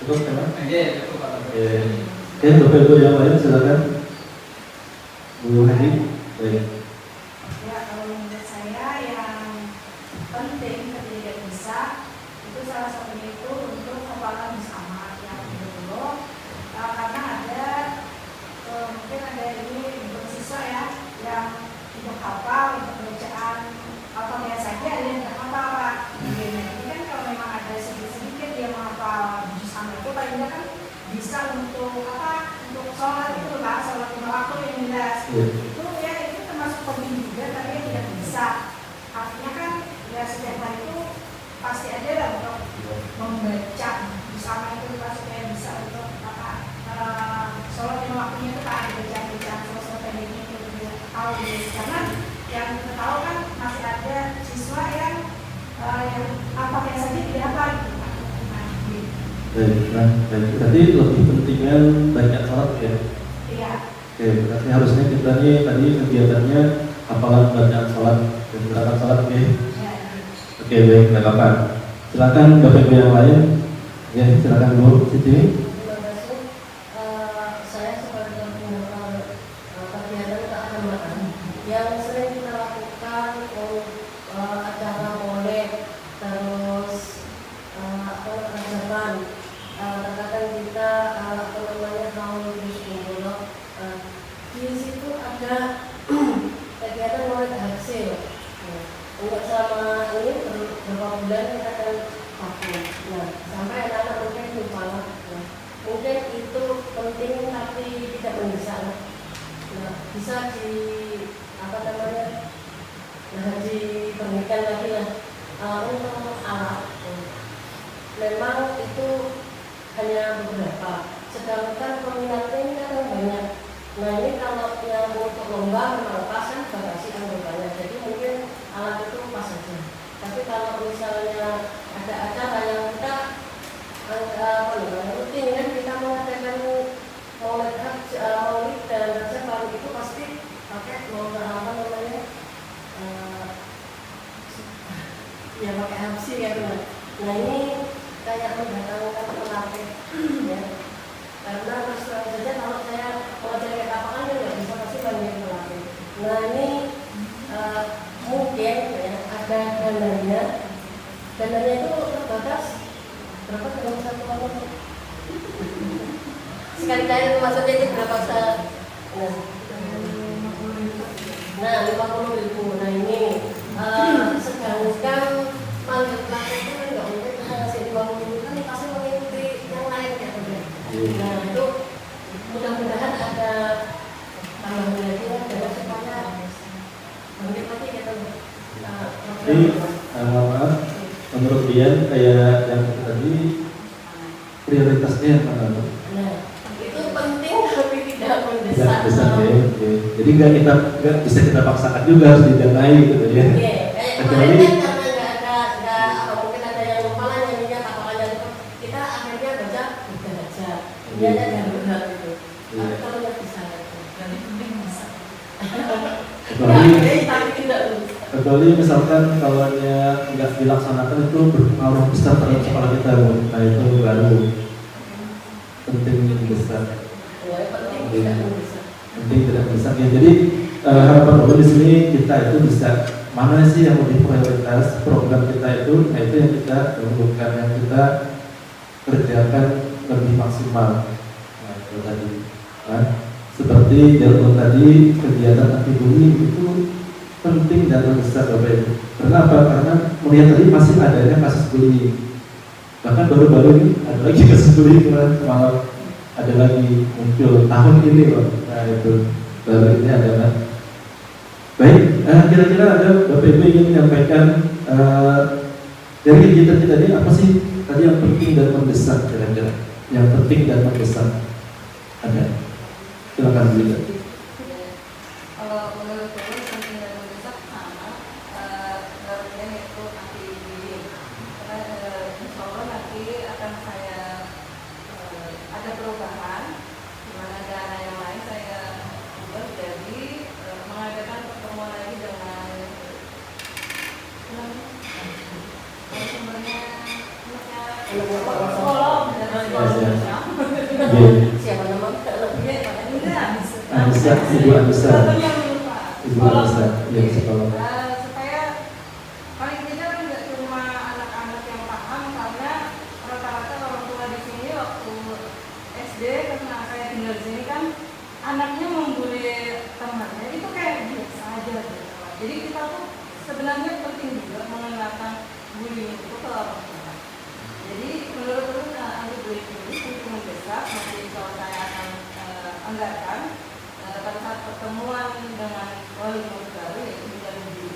terus memang. Oke, cukup Pak. Oke, Bapak Ibu yang lain silakan. Bu Hadi. Baik. Ya, kalau menurut saya yang penting tapi tidak bisa itu salah satunya itu untuk kepala bersama yang dulu karena ada mungkin ada ini untuk siswa ya yang untuk hafal untuk bacaan atau biasa saja ada yang nggak hafal Pak. Ini kan kalau memang ada sedikit dia menghafal bersama itu paling kan bisa untuk apa untuk sholat itu Pak, sholat lima waktu yang jelas. Itu ya itu termasuk penting juga tapi tidak bisa. Artinya kan ya setiap hari itu pasti ada lah untuk membaca bersama itu supaya bisa untuk apa sholat lima waktunya itu Pak baca sholat pendeknya itu tahu karena yang kita tahu kan masih ada siswa yang apa yang saja tidak apa gitu Pak. Baik. Berarti lebih pentingnya banyak sholat ya? Iya. Oke, berarti harusnya kita nih tadi kegiatannya hafalan bacaan sholat dan gerakan sholat ya? Oke, baik, nggak apa-apa. Silakan Bapak Ibu yang lain. Ya, silakan Bu Siti. Terima kasih. Saya sebagai kegiatan keagamaan yang sering yang kita lakukan acara molek, terus ajaran, katakan kita haul bismillah, di situ ada kegiatan molek hasil. Untuk selama ini beberapa bulan kita akan vakum. Nah, sampai anak-anak mungkin lupa lah. Mungkin itu penting tapi tidak mendesak. Nah, bisa diberikan lagi lah untuk alat. Memang itu hanya beberapa. Sedangkan peminatnya ini kan banyak. Nah, ini kalau yang untuk lomba memang pas kan batasi anggotanya. Jadi mungkin alat itu pas saja. Tapi kalau misalnya ada acara yang kita rutin kan kita mengadakan maulid dan rasa baru itu pasti pakai ya pakai habsi ya teman. Nah ini kayak mendatangkan pelatih ya. Karena terus terang saja kalau saya mengajar kayak lapangan ya nggak bisa pasti banyak pelatih. Nah ini mungkin ya ada dananya itu terbatas berapa dalam satu tahun? Sekali-kali maksudnya itu berapa saat? Nah 50.000. Nah ini sedangkan manggil pelatih itu kan nggak mungkin kita ngasih 50.000 kan pasti mengikuti yang lain ya. Nah itu mudah-mudahan ada tambahan lagi lah dari supaya mungkin lagi kita maaf, menurut Dian kayak yang tadi prioritasnya yang mana? Nah itu penting tapi tidak mendesak. Tidak mendesak ya. Jadi nggak bisa kita paksakan juga harus didanai gitu ya. Kemarin kan karena nggak ada mungkin ada yang lupa lah nyanyinya tapalannya itu kita akhirnya baca udah aja dia ada yang berat itu kalau nggak bisa dan itu penting bisa tapi tidak kecuali misalkan kalau nggak dilaksanakan itu berpengaruh besar terhadap sekolah kita, nah itu baru penting besar. Penting tidak besar ya. Jadi harapan di sini kita itu bisa mana sih yang lebih prioritas program kita itu, nah itu yang kita lakukan, yang kita kerjakan lebih maksimal. Nah itu tadi, nah, seperti jalur tadi kegiatan anti bullying itu penting dan besar Bapak Ibu. Kenapa? Karena melihat tadi masih adanya kasus bullying. Bahkan baru-baru ini ada lagi kasus bullying malah ada lagi muncul tahun ini loh. Nah itu baru ini adalah. Baik, kira-kira ada Bapak Ibu ingin menyampaikan dari kegiatan kita ini apa sih tadi yang penting dan mendesak kira-kira? Yang penting dan mendesak ada? Silakan Bunda. Kalau menurut saya penting dan mendesak sama yang itu anti-bullying. Karena insya Allah nanti akan saya ada perubahan di mana dana yang lain saya ubah jadi mengadakan pertemuan lagi dengan sumbernya psikolog dan siapa nama? Anissa, Ibu Anissa. Ibu Anissa, ya psikolog. Supaya paling tidak tidak cuma anak-anak yang paham karena rata-rata orang tua di sini waktu SD karena saya tinggal di sini kan anaknya membuli temannya itu kayak biasa aja gitu. Jadi kita tuh sebenarnya penting juga mengenalkan bullying itu ke orang tua. Jadi menurut anti bullying ini untuk mendesak nanti kalau saya akan anggarkan pada saat pertemuan dengan wali murid baru yaitu menjadi itu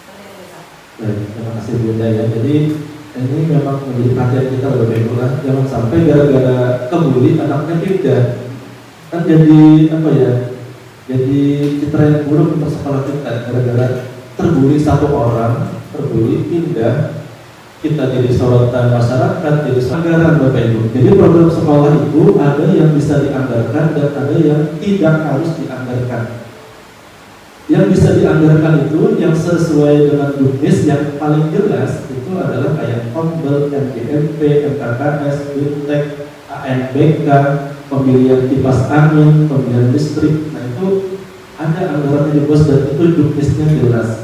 penting mendesak. Baik, terima kasih Bunda ya. Jadi ini memang menjadi perhatian kita Bapak Ibu lah. Jangan sampai gara-gara kebuli anaknya pindah. Kan jadi apa ya? Jadi citra yang buruk untuk sekolah kita gara-gara terbuli satu orang, terbuli pindah, kita jadi sorotan masyarakat, jadi anggaran Bapak Ibu. Jadi program sekolah itu ada yang bisa dianggarkan dan ada yang tidak harus dianggarkan. Yang bisa dianggarkan itu yang sesuai dengan Duknis yang paling jelas itu adalah kayak Ombel, MGMP, MKKS, Bintek, ANBK, pembelian kipas angin, pembelian listrik. Nah itu ada anggarannya di pos dan itu juknisnya jelas.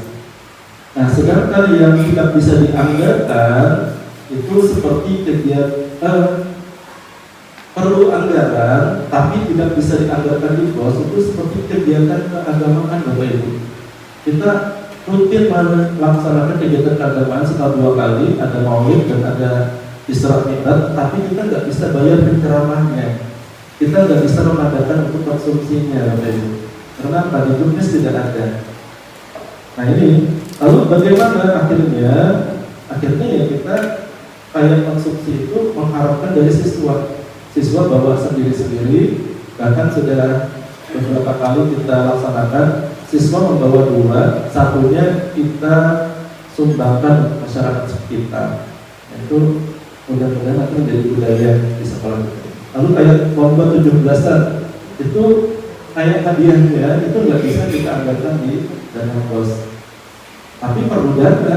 Nah, sedangkan yang tidak bisa dianggarkan itu seperti kegiatan perlu anggaran tapi tidak bisa dianggarkan di pos, itu seperti kegiatan keagamaan Bapak Ibu. Kita rutin melaksanakan kegiatan keagamaan setelah 2 kali, ada maulid dan ada Isra Mi'raj, tapi kita nggak bisa bayar penceramahnya, kita nggak bisa mengadakan untuk konsumsinya Bapak Ibu. Karena pada juknis tidak ada. Nah ini, lalu bagaimana akhirnya ya kita kayak konsumsi itu mengharapkan dari siswa bawa sendiri-sendiri, bahkan sudah beberapa kali kita laksanakan, siswa membawa 2, satunya kita sumbangkan masyarakat sekitar. Itu mudah-mudahan nanti menjadi budaya di sekolah kita. Lalu kayak lomba 17-an itu kayak hadiahnya itu nggak bisa kita anggarkan di dana pos, tapi perlu dana.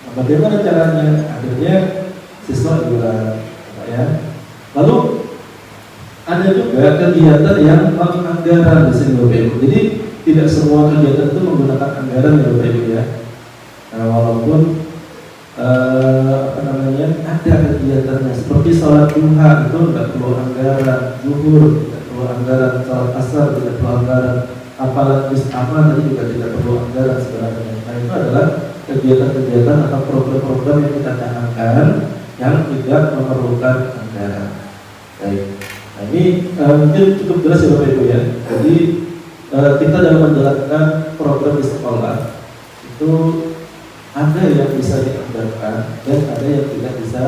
Nah, bagaimana caranya? Akhirnya siswa juga ya. Lalu ada juga kegiatan yang anggaran di sini Bapak Ibu. Jadi tidak semua kegiatan itu menggunakan anggaran ya Bapak Ibu ya. Nah, walaupun ada kegiatannya seperti sholat duha itu nggak perlu anggaran, zuhur tidak perlu anggaran, sholat asar tidak perlu anggaran, apalagi amal tadi juga tidak perlu anggaran sebenarnya. Nah itu adalah kegiatan-kegiatan atau program-program yang kita canangkan yang tidak memerlukan anggaran. Baik. Nah ini mungkin cukup jelas ya Bapak Ibu ya. Jadi kita dalam menjalankan program di sekolah itu ada yang bisa dianggarkan dan ada yang tidak bisa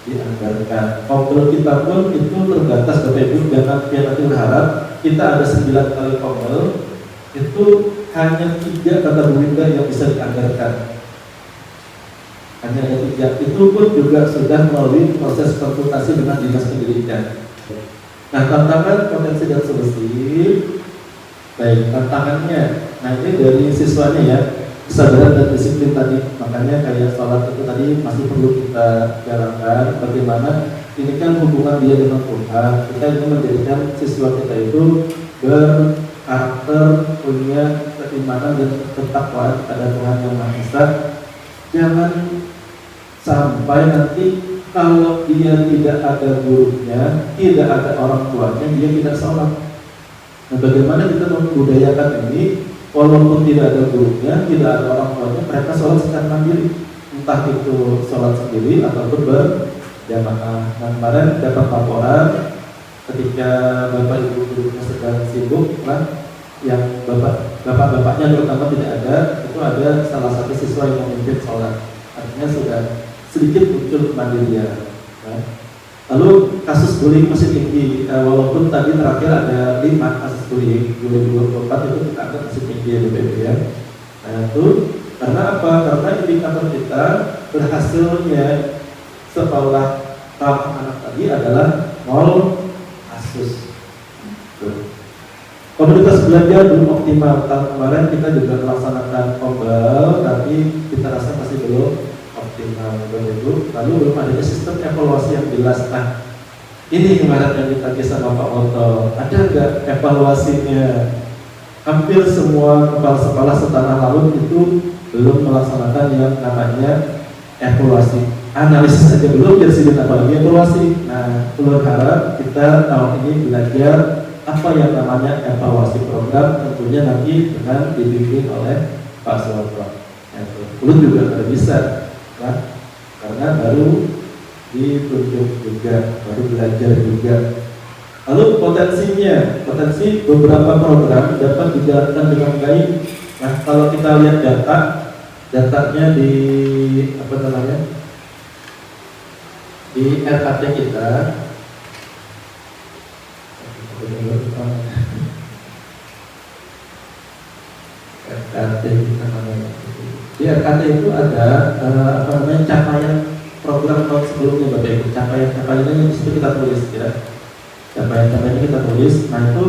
dianggarkan. Komel kita pun itu terbatas Bapak Ibu. Jangan nanti berharap kita ada 9 kali komel itu hanya 3 kategori yang bisa dianggarkan. Hanya ada 3. Itu pun juga sudah melalui proses konsultasi dengan dinas pendidikan. Nah, tantangan potensi dan solusi. Baik, tantangannya. Nah, ini dari siswanya ya, kesadaran dan disiplin tadi. Makanya kayak sholat itu tadi masih perlu kita jalankan. Bagaimana ini kan hubungan dia dengan Tuhan. Kita ingin menjadikan siswa kita itu berkarakter, punya keimanan dan ketakwaan kepada Tuhan Yang Maha Esa. Jangan sampai nanti kalau dia tidak ada gurunya, tidak ada orang tuanya, dia tidak sholat. Nah, bagaimana kita membudayakan ini? Walaupun tidak ada gurunya, tidak ada orang tuanya, mereka sholat secara mandiri, entah itu sholat sendiri ataupun berjamaah. Nah, kemarin dapat laporan ketika bapak ibu gurunya sedang sibuk, kan, yang bapak-bapaknya terutama tidak ada, itu ada salah satu siswa yang memimpin sholat. Artinya sudah sedikit muncul kemandirian. Nah, lalu kasus bullying masih tinggi, walaupun tadi terakhir ada 5 kasus bullying 2024 itu kita anggap masih tinggi ya BPB ya. Nah itu karena apa? Karena indikator kita berhasilnya sekolah ramah anak tadi adalah 0 kasus. Komunitas belajar belum optimal. Tahun kemarin kita juga melaksanakan kombal, tapi kita rasa masih belum optimal begitu. Lalu belum ada sistem evaluasi yang jelas. Nah, ini kemarin yang ditagih sama Pak Oto, ada nggak evaluasinya? Hampir semua kepala sekolah setanah laut itu belum melaksanakan yang namanya evaluasi. Analisis saja belum, jadi apalagi evaluasi. Nah, perlu harap kita tahun ini belajar apa yang namanya evaluasi program, tentunya nanti dengan dibimbing oleh Pak Suwarto. Belum juga nggak bisa. Nah, karena baru ditunjuk juga, baru belajar juga. Lalu potensi beberapa program dapat dijalankan dengan baik. Nah, kalau kita lihat datanya di di RKT kita, di RKT itu ada capaian program tahun sebelumnya Bapak Ibu. Capaiannya di situ kita tulis ya. Capaiannya kita tulis. Nah itu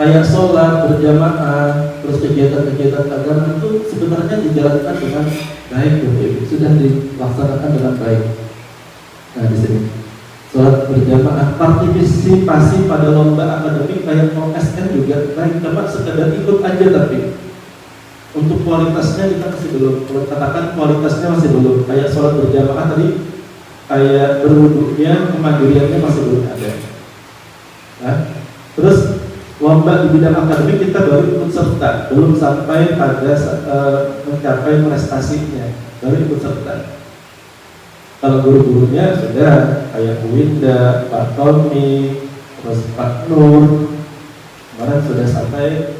kayak sholat berjamaah, terus kegiatan-kegiatan agama itu sebenarnya dijalankan dengan baik Bapak Ibu. Sudah dilaksanakan dengan baik. Nah di sini sholat berjamaah, partisipasi pada lomba akademik kayak OSN juga baik, cuma sekedar ikut aja, tapi untuk kualitasnya kita masih belum. Kalau katakan kualitasnya masih belum, kayak sholat berjamaah tadi, kayak berwudunya, kemandiriannya masih belum ada. Nah, terus lomba di bidang akademik kita baru ikut serta, belum sampai pada mencapai prestasinya, baru ikut serta. Kalau guru-gurunya sudah kayak Bu Winda, Pak Tommy, terus Pak Nur, kemarin sudah sampai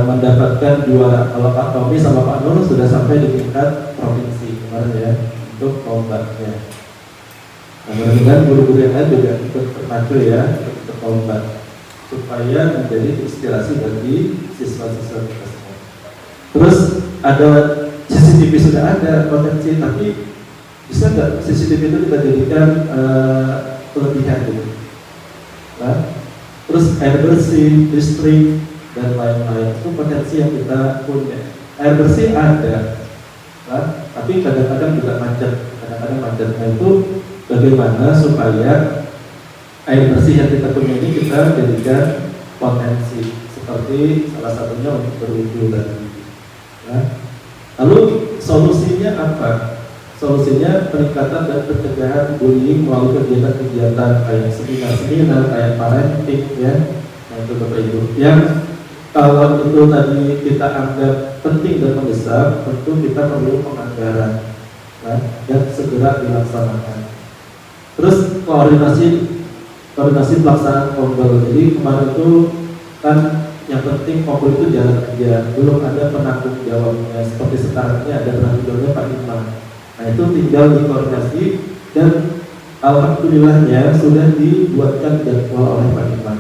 mendapatkan juara. Kalau Pak Tommy sama Pak Nur sudah sampai di tingkat provinsi kemarin ya, untuk lombanya. Nah, mudah-mudahan guru-guru yang lain juga ikut terpacu ya, ikut lomba, supaya menjadi inspirasi bagi siswa-siswa kita semua. Terus ada CCTV, sudah ada potensi, tapi bisa nggak CCTV itu kita jadikan kelebihan gitu? Nah, terus air bersih, listrik, dan lain-lain itu potensi yang kita punya. Air bersih ada, nah, tapi kadang-kadang juga macet, Nah itu bagaimana supaya air bersih yang kita punya ini kita jadikan potensi, seperti salah satunya untuk berwudu tadi. Nah, lalu solusinya apa? Solusinya peningkatan dan pencegahan bullying melalui kegiatan-kegiatan kayak seminar-seminar, kayak parenting ya. Nah itu Bapak Ibu, yang kalau itu tadi kita anggap penting dan mendesak, tentu kita perlu penganggaran, nah, dan segera dilaksanakan. Terus koordinasi pelaksanaan kompel. Jadi kemarin itu kan yang penting kompel itu jalan aja, belum ada penanggung jawabnya. Seperti sekarang ini ada penanggung jawabnya Pak Imam. Nah itu tinggal dikoordinasi, dan alhamdulillahnya sudah dibuatkan jadwal oleh Pak Imam.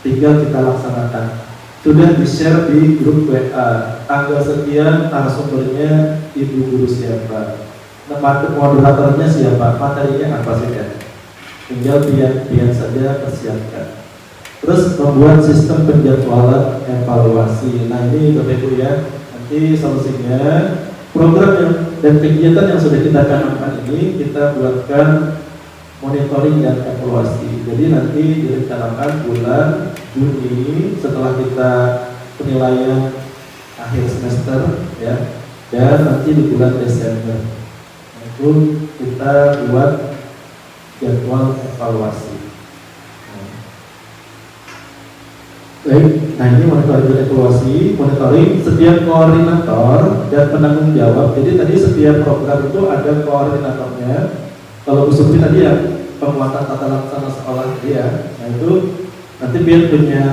Tinggal kita laksanakan. Sudah di-share di grup WA, tanggal sekian narasumbernya ibu guru siapa, moderatornya siapa, materinya apa sih kan. Tinggal biar saja persiapkan. Terus membuat sistem penjadwalan evaluasi. Nah ini Bapak Ibu ya, nanti solusinya program dan kegiatan yang sudah kita canangkan ini kita buatkan monitoring dan evaluasi. Jadi nanti direncanakan bulan Juni setelah kita penilaian akhir semester ya, dan nanti di bulan Desember itu kita buat jadwal evaluasi. Baik, nah ini monitoring dan evaluasi. Monitoring setiap koordinator dan penanggung jawab. Jadi tadi setiap program itu ada koordinatornya. Kalau Bu Supri tadi ya penguatan tata laksana sekolah dia, nah itu nanti biar punya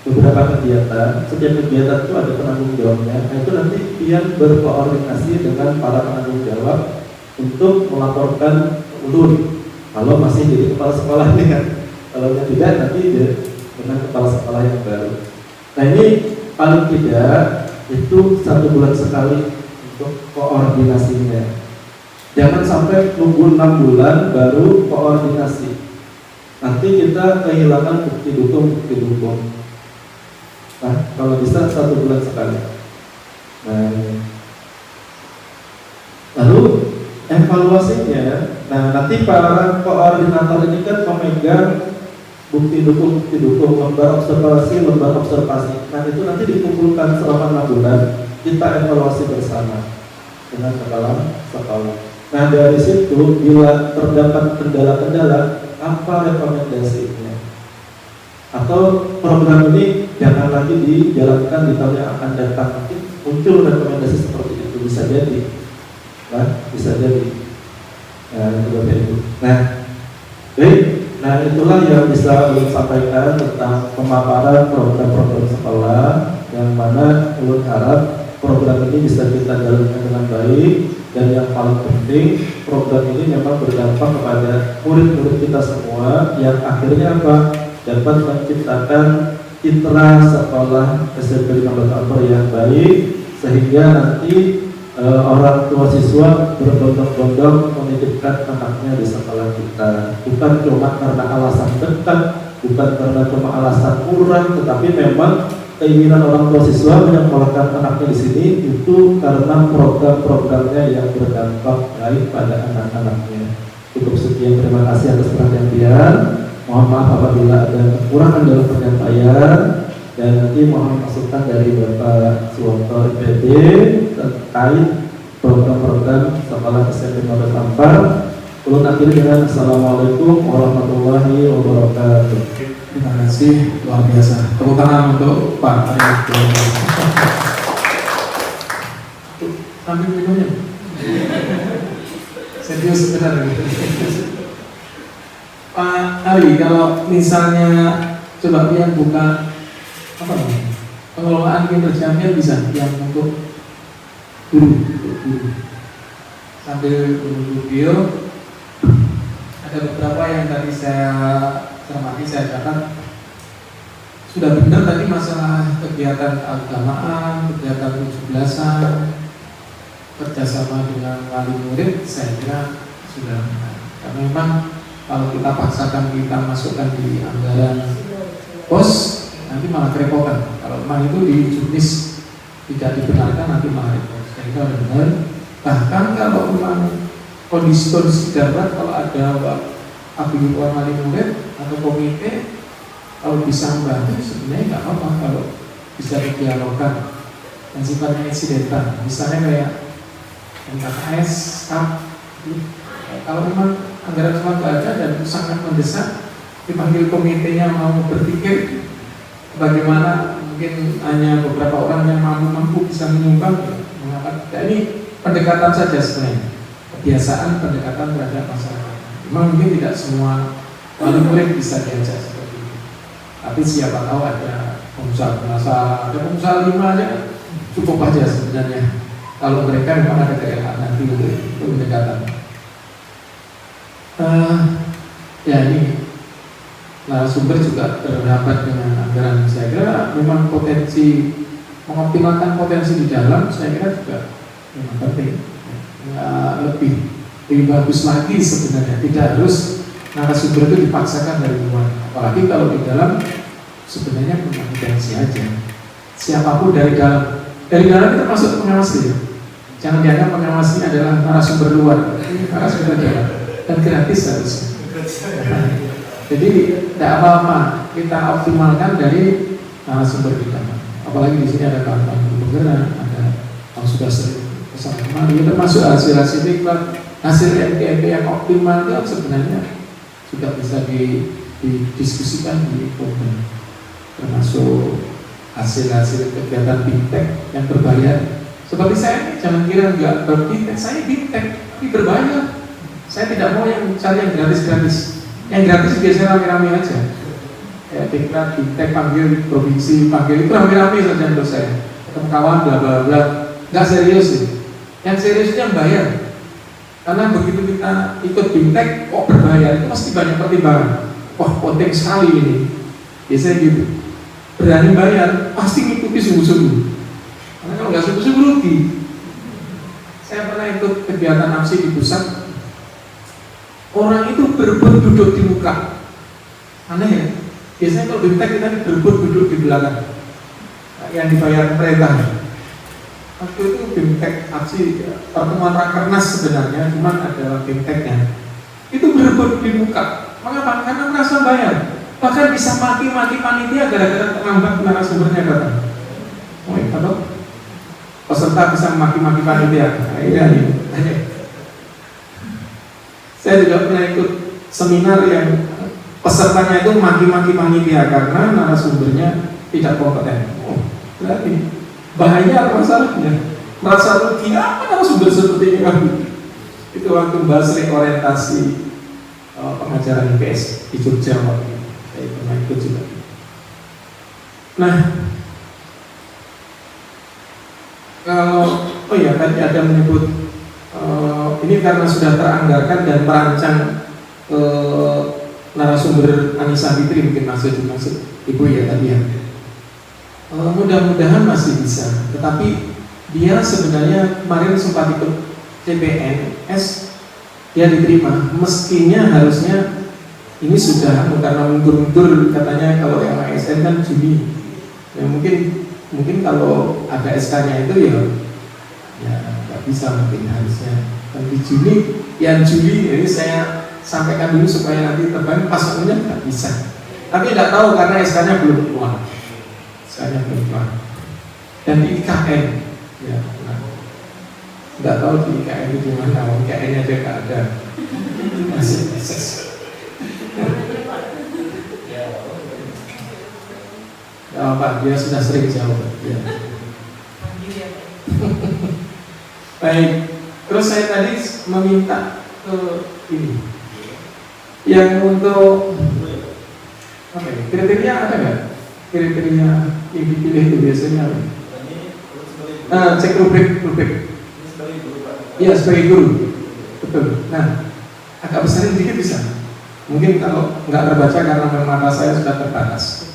beberapa kegiatan. Setiap kegiatan itu ada penanggung jawabnya. Nah itu nanti biar berkoordinasi dengan para penanggung jawab untuk melaporkan ulur. Kalau masih jadi kepala sekolah ini kan, kalau tidak nanti dengan kepala sekolah yang baru. Nah ini paling tidak itu 1 bulan sekali untuk koordinasinya. Jangan sampai nunggu 6 bulan baru koordinasi. Nanti kita kehilangan bukti dukung. Nah kalau bisa 1 bulan sekali. Nah, lalu evaluasinya, nah nanti para koordinator ini kan memegang bukti dukung, lembar observasi. Nah itu nanti dikumpulkan selama 6 bulan, kita evaluasi bersama dengan kepala sekolah. Nah dari situ bila terdapat kendala-kendala, apa rekomendasinya? Atau program ini jangan lagi dijalankan di tahun yang akan datang, mungkin muncul rekomendasi seperti itu, bisa jadi. Nah, bisa jadi. Nah, itu Bapak Ibu. Nah, baik. Nah, itulah yang bisa Ulun sampaikan tentang pemaparan program-program sekolah, yang mana Ulun harap program ini bisa kita jalankan dengan baik, dan yang paling penting program ini memang berdampak kepada murid-murid kita semua, yang akhirnya apa? Dapat menciptakan citra sekolah SMP 15 Oktober yang baik, sehingga nanti orang tua siswa berbondong-bondong menitipkan anaknya di sekolah kita, bukan cuma karena alasan dekat, bukan karena cuma alasan murah, tetapi memang keinginan orang tua siswa menyekolahkan anaknya di sini itu karena program-programnya yang berdampak baik pada anak-anaknya. Cukup sekian, terima kasih atas perhatian. Mohon maaf apabila ada kekurangan dalam penyampaian, dan nanti mohon masukan dari Bapak Suwanto IPD terkait program-program sekolah SMP Model Tampar. Ulun akhiri dengan Assalamualaikum warahmatullahi wabarakatuh. Terima kasih, luar biasa. Tepuk tangan untuk Pak Arief. Sambil minumnya. Serius benar gitu. Pak Ari, kalau misalnya coba yang buka apa namanya, pengelolaan kinerjanya bisa yang untuk guru. Sambil menunggu beliau, ada beberapa yang tadi saya cermati, saya catat sudah benar tadi masalah kegiatan keagamaan, kegiatan 17-an, kerjasama dengan wali murid, saya kira sudah benar. Karena memang kalau kita paksakan kita masukkan di anggaran pos, nanti malah kerepotan. Kalau memang itu di jurnis tidak dibenarkan, nanti malah repot. Saya kira benar. Bahkan kalau memang kondisi darurat, kalau ada paguyuban wali murid atau komite, kalau bisa membantu sebenarnya nggak apa-apa kalau bisa didialogkan yang sifatnya insidental, misalnya kayak NKKS, SKAP. Kalau memang anggaran cuma nggak ada dan sangat mendesak, dipanggil komitenya mau berpikir bagaimana mungkin hanya beberapa orang yang mampu bisa menyumbang, mengapa tidak. Ini pendekatan saja sebenarnya, kebiasaan pendekatan terhadap masyarakat. Memang mungkin tidak semua wali murid bisa diajak seperti itu, tapi siapa tahu ada pengusaha, ada pengusaha 5 aja cukup aja sebenarnya. Kalau mereka memang ada kerelaan nanti untuk pendekatan. Ya ini narasumber juga terdapat dengan anggaran. Saya kira memang potensi mengoptimalkan potensi di dalam, saya kira juga memang penting. Ya, lebih bagus lagi sebenarnya, tidak harus narasumber itu dipaksakan dari luar, apalagi kalau di dalam sebenarnya punya potensi aja. Siapapun dari dalam kita masuk pengawasi ya. Jangan dianggap pengawasi adalah narasumber luar, ini narasumber dalam dan gratis harusnya. Jadi tidak apa-apa kita optimalkan dari narasumber di dalam. Apalagi di sini ada kawan-kawan bergerak, ada yang sudah sering kesana kemari, termasuk hasil-hasil iklan. Hasil MP yang optimal itu sebenarnya juga bisa didiskusikan di program, termasuk hasil-hasil kegiatan bintech yang berbayar. Seperti saya, jangan kira nggak berbintech, saya bintech tapi berbayar. Saya tidak mau yang cari yang gratis-gratis. Yang gratis biasanya rame-rame aja. Ya, kita bintech panggil provinsi, panggil itu rame-rame saja untuk saya. Ketemu kawan, bla bla bla, nggak serius sih. Yang serius itu yang bayar. Karena begitu kita ikut bintech, kok berbayar, itu pasti banyak pertimbangan. Wah, penting sekali ini. Biasanya gitu. Berani bayar, pasti ngikuti sungguh-sungguh. Karena kalau nggak sungguh-sungguh rugi. Saya pernah ikut kegiatan nafsi di pusat. Orang itu berebut duduk di muka. Aneh ya. Biasanya kalau bintech kita berebut duduk di belakang. Yang dibayar pemerintah. Waktu itu bintech aksi pertemuan rakernas sebenarnya, cuma ada bintechnya. Itu berebut di muka. Mengapa? Karena merasa bayar. Bahkan bisa maki-maki panitia gara-gara terlambat narasumbernya datang. Oh iya, atau peserta bisa maki-maki panitia. Nah, ini. Saya juga pernah ikut seminar yang pesertanya itu maki-maki panitia karena narasumbernya tidak kompeten. Oh, berarti bahaya masalahnya, merasa rugi apa narasumber seperti ini kan? Itu waktu bahas reorientasi pengajaran IPS di Jogja waktu itu, saya pernah ikut juga. Nah, kalau tadi ada menyebut ini karena sudah teranggarkan dan merancang narasumber Anissa Fitri mungkin maksud ibu ya tadi ya. Mudah-mudahan masih bisa, tetapi dia sebenarnya kemarin sempat ikut CPNS, dia diterima. Mestinya harusnya ini sudah karena mundur-mundur katanya kalau yang ASN kan Juni. Ya mungkin kalau ada SK-nya itu ya nggak bisa mungkin harusnya. Dan di Juli, yang Juli ini saya sampaikan dulu supaya nanti terbang pas waktunya nggak bisa. Tapi nggak tahu karena SK-nya belum keluar. SK-nya belum keluar. Dan di IKN, ya, nggak tahu di IKN itu gimana. IKN-nya aja nggak ada. Masih proses. Ya apa? Dia sudah sering jawab. Ya. Baik. Terus saya tadi meminta ke ini. Yang untuk apa ya? Kriteria ada nggak? Kriteria yang dipilih itu biasanya apa? Cek rubrik. Iya, sebagai guru. Betul. Nah, agak besar sedikit bisa. Mungkin kalau nggak terbaca karena mata saya sudah terbatas.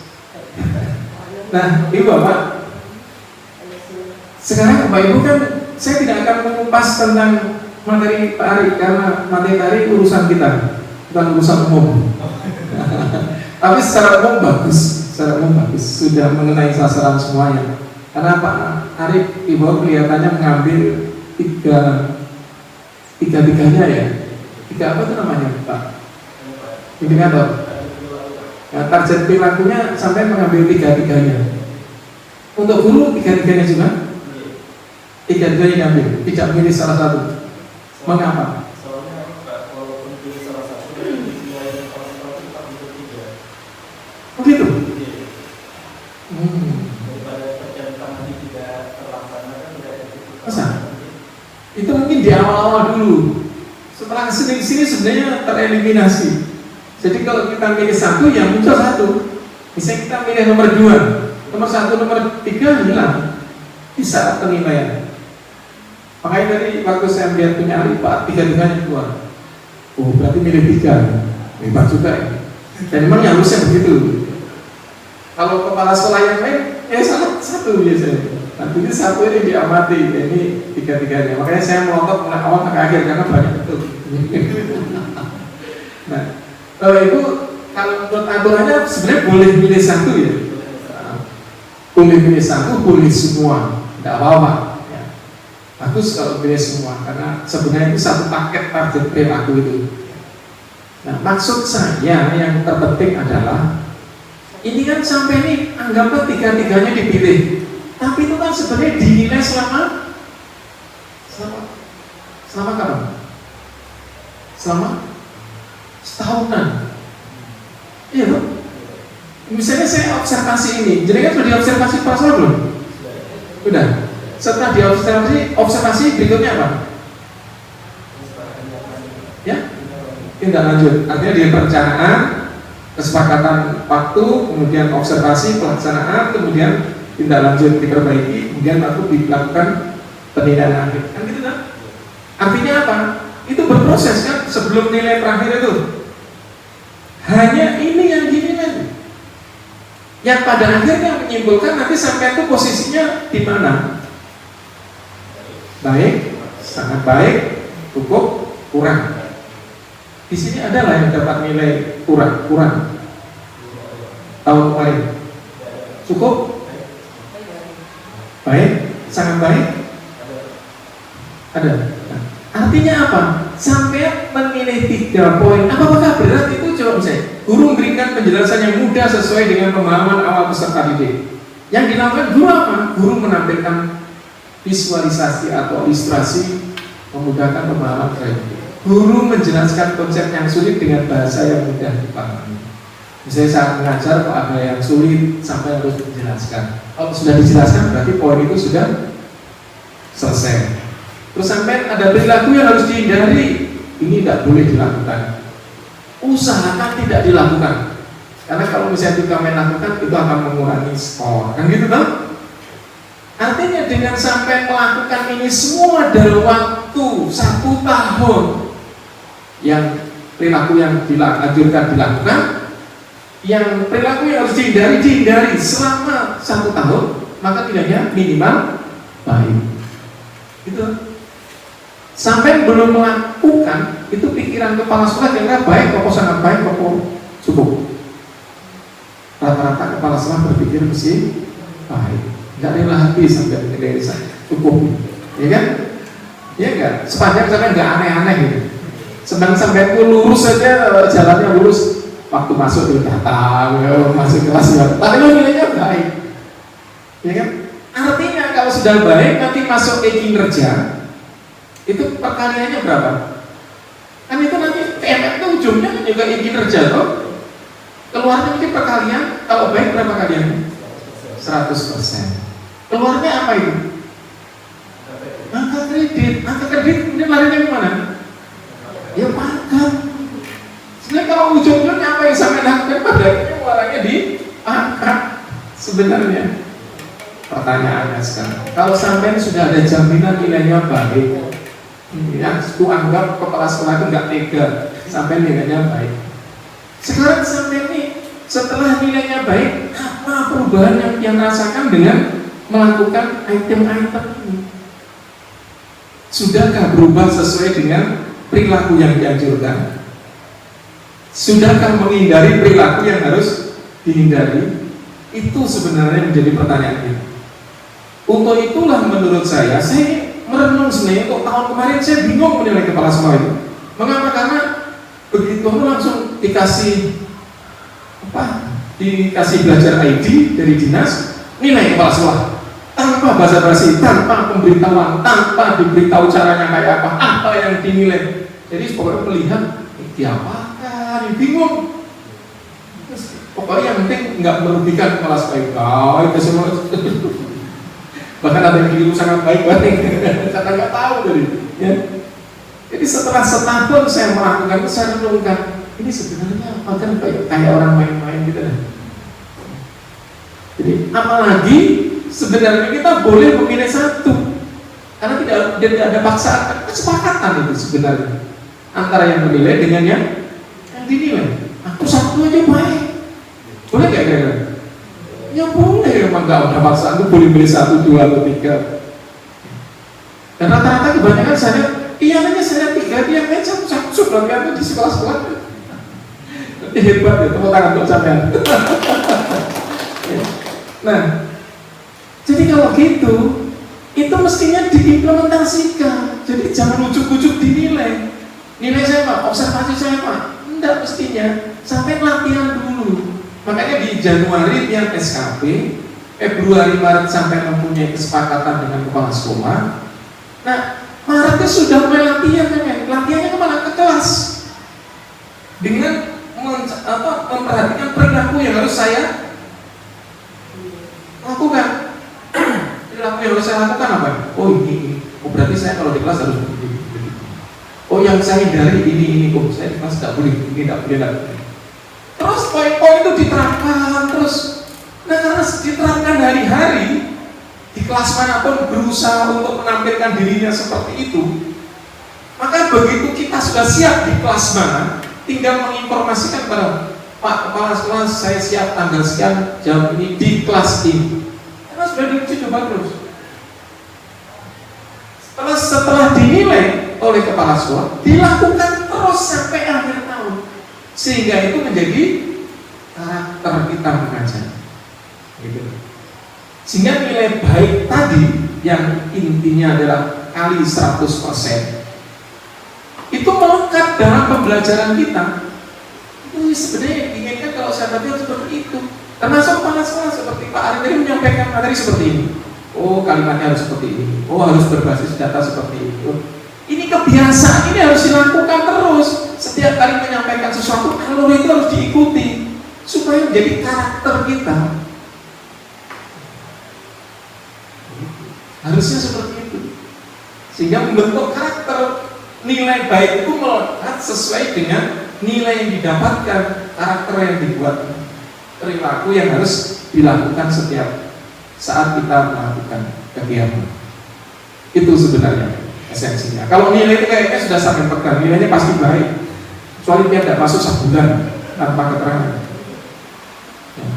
Nah, Ibu Bapak, sekarang Bapak Ibu kan saya tidak akan mengupas tentang materi Pak Ari karena materi Pak Ari urusan kita, bukan urusan umum. Tapi secara umum bagus, sudah mengenai sasaran semuanya. Karena Pak Ari, Ibu kelihatannya mengambil tiga-tiganya ya. Tiga apa itu namanya Pak? Indikator. Nah, target perilakunya sampai mengambil tiga-tiganya. Untuk guru tiga-tiganya juga? Tiga-tiganya diambil, tidak memilih salah satu. Mengapa? Soalnya walaupun pilih salah satu, nilai konsentrasi tak untuk 3. Begitu? Daripada terjadi ini tidak terlaksana kan tidak ada. Masa? Itu mungkin di awal-awal dulu. Setelah kesini sebenarnya tereliminasi. Jadi kalau kita milih satu, ya muncul satu. Misalnya kita milih nomor 2, nomor 1, nomor 3 hilang. Bisa penilaian. Makanya dari waktu saya melihat punya Ari, Pak, tiga-tiganya keluar. Oh, berarti milih 3. Hebat juga ya. Dan memang yang harusnya begitu. Kalau kepala sekolah yang lain, satu biasanya. Nanti ini satu ini diamati, ya, ini tiga-tiganya. Makanya saya melotot mulai awal sampai akhir karena banyak betul. Nah, kalau itu kalau menurut aturannya sebenarnya boleh milih satu ya. Boleh milih satu, boleh semua, tidak apa-apa. Ya. Bagus kalau pilih semua karena sebenarnya itu satu paket target perilaku itu. Nah, maksud saya yang terpenting adalah ini kan sampai ini anggaplah tiga-tiganya dipilih, tapi itu kan sebenarnya dinilai selama kapan? Selama setahunan. Iya loh. Misalnya saya observasi ini, jadi kan sudah diobservasi Pak Sol belum? Sudah. Setelah diobservasi berikutnya apa? Ya? Tindak lanjut. Artinya di perencanaan, kesepakatan waktu, kemudian observasi, pelaksanaan, kemudian tindak lanjut diperbaiki, kemudian waktu dilakukan penilaian akhir. Kan gitu kan? Artinya apa? Itu berproses kan sebelum nilai terakhir itu. Hanya ini yang dinilai. Yang pada akhirnya menyimpulkan nanti sampai itu posisinya di mana? Baik, sangat baik, cukup, kurang. Di sini adalah yang dapat nilai kurang. Tahun kemarin cukup, baik, sangat baik, ada. Nah, artinya apa? Sampai memilih 3 poin. Apakah berat itu? Coba misalnya, guru memberikan penjelasan yang mudah sesuai dengan pemahaman awal peserta didik. Yang dilakukan guru apa? Guru menampilkan visualisasi atau ilustrasi memudahkan pemahaman didik. Guru menjelaskan konsep yang sulit dengan bahasa yang mudah dipahami. Misalnya saat mengajar kok ada yang sulit sampai harus dijelaskan. Kalau sudah dijelaskan berarti poin itu sudah selesai. Terus sampai ada perilaku yang harus dihindari. Ini tidak boleh dilakukan. Usahakan tidak dilakukan. Karena kalau misalnya kita melakukan itu akan mengurangi skor. Kan gitu kan? Artinya dengan sampai melakukan ini semua dalam waktu 1 tahun, yang perilaku yang dianjurkan dilakukan, yang perilaku yang harus dihindari selama 1 tahun, maka tidaknya minimal baik. Gitu. Sampai belum melakukan itu pikiran kepala sekolah kira-kira baik, kok sangat baik, kok cukup. Rata-rata kepala sekolah berpikir mesti baik. Nggak rela hati sampai nilai saya cukup, ya kan? Ya enggak. Sepanjang sampai nggak aneh-aneh gitu. Senang sampai lurus saja, jalannya lurus. Waktu masuk di datang, masuk kelas ya. Tapi nilainya baik, ya kan? Artinya kalau sudah baik nanti masuk ke kinerja, itu perkaliannya berapa? Kan itu nanti TMM itu ujungnya juga kinerja toh. Keluarnya mungkin perkalian, kalau baik berapa kalian? 100%. Keluarnya apa itu? Angka kredit kemudian larinya kemana? Ya pangkat. Sebenarnya kalau ujung-ujungnya apa yang sampai lakukan pada akhirnya keluarannya di angka. Sebenarnya pertanyaannya sekarang, kalau sampai sudah ada jaminan nilainya baik, yang aku anggap kepala sekolah itu nggak tega sampai nilainya baik. Sekarang sampai ini setelah nilainya baik, apa perubahan yang rasakan dengan melakukan item-item ini? Sudahkah berubah sesuai dengan perilaku yang dianjurkan? Sudahkah menghindari perilaku yang harus dihindari? Itu sebenarnya menjadi pertanyaan kita. Untuk itulah menurut saya merenung sebenarnya untuk tahun kemarin saya bingung menilai kepala sekolah itu. Mengapa? Karena begitu langsung dikasih belajar ID dari dinas, nilai kepala sekolah tanpa basa-basi, tanpa pemberitahuan, tanpa diberitahu caranya kayak apa yang dinilai. Jadi pokoknya melihat diapakan, bingung. Pokoknya yang penting nggak merugikan kepala sekolah. Itu semua. Bahkan ada yang keliru sangat baik banget, karena nggak tahu tadi. Ya. Jadi setelah setahun saya melakukan itu, saya renungkan ini sebenarnya apa kan kayak orang main-main gitu. Jadi apalagi sebenarnya kita boleh memilih satu, karena tidak ada paksaan, kesepakatan itu sebenarnya antara yang menilai dengan yang dinilai. Aku satu aja baik, boleh nggak kira-kira? Ya boleh, emang nggak ada paksaan, itu boleh milih 1, 2, atau 3. Dan rata-rata kebanyakan saya nanya saya 3, dia main satu berarti di sekolah-sekolah. Ini hebat ya, tepuk tangan untuk sampean. Nah, jadi kalau gitu, itu mestinya diimplementasikan. Jadi jangan ujuk-ujuk dinilai. Nilai saya Pak, observasi saya Pak, enggak mestinya. Sampai latihan dulu. Makanya di Januari dia SKP, Februari Maret sampai mempunyai kesepakatan dengan kepala sekolah. Nah, Maretnya sudah mulai latihan kan? Latihannya kemana? Ke kelas. Dengan memperhatikan perilaku yang harus saya lakukan. Perilaku yang harus saya lakukan apa? Oh ini. Oh berarti saya kalau di kelas harus begini. Oh yang saya hindari ini. Oh saya di kelas tidak boleh. Ini tidak boleh. Terus poin-poin itu diterapkan terus. Nah karena diterapkan hari-hari di kelas manapun berusaha untuk menampilkan dirinya seperti itu, maka begitu kita sudah siap di kelas mana, tinggal menginformasikan kepada Pak Kepala Sekolah saya siap tanggal sekian jam ini di kelas ini. Karena sudah diuji coba terus. Setelah dinilai oleh Kepala Sekolah, dilakukan terus sampai akhir tahun. Sehingga itu menjadi karakter kita mengajar. Gitu. Sehingga nilai baik tadi yang intinya adalah kali 100%, itu melekat dalam pembelajaran kita. Itu sebenarnya diinginkan kalau saya tadi seperti itu. Termasuk kepala sekolah seperti Pak Ari tadi menyampaikan materi seperti ini. Oh kalimatnya harus seperti ini. Oh harus berbasis data seperti itu. Ini kebiasaan, ini harus dilakukan terus. Setiap kali menyampaikan sesuatu, alur itu harus diikuti supaya menjadi karakter kita. Harusnya seperti itu. Sehingga membentuk karakter. Nilai baik itu melekat sesuai dengan nilai yang didapatkan, karakter yang dibuat, perilaku yang harus dilakukan setiap saat kita melakukan kegiatan. Itu sebenarnya esensinya. Kalau nilai itu kayaknya sudah sampai pegang, nilainya pasti baik. Kecuali dia tidak masuk sebulan tanpa keterangan. Ya.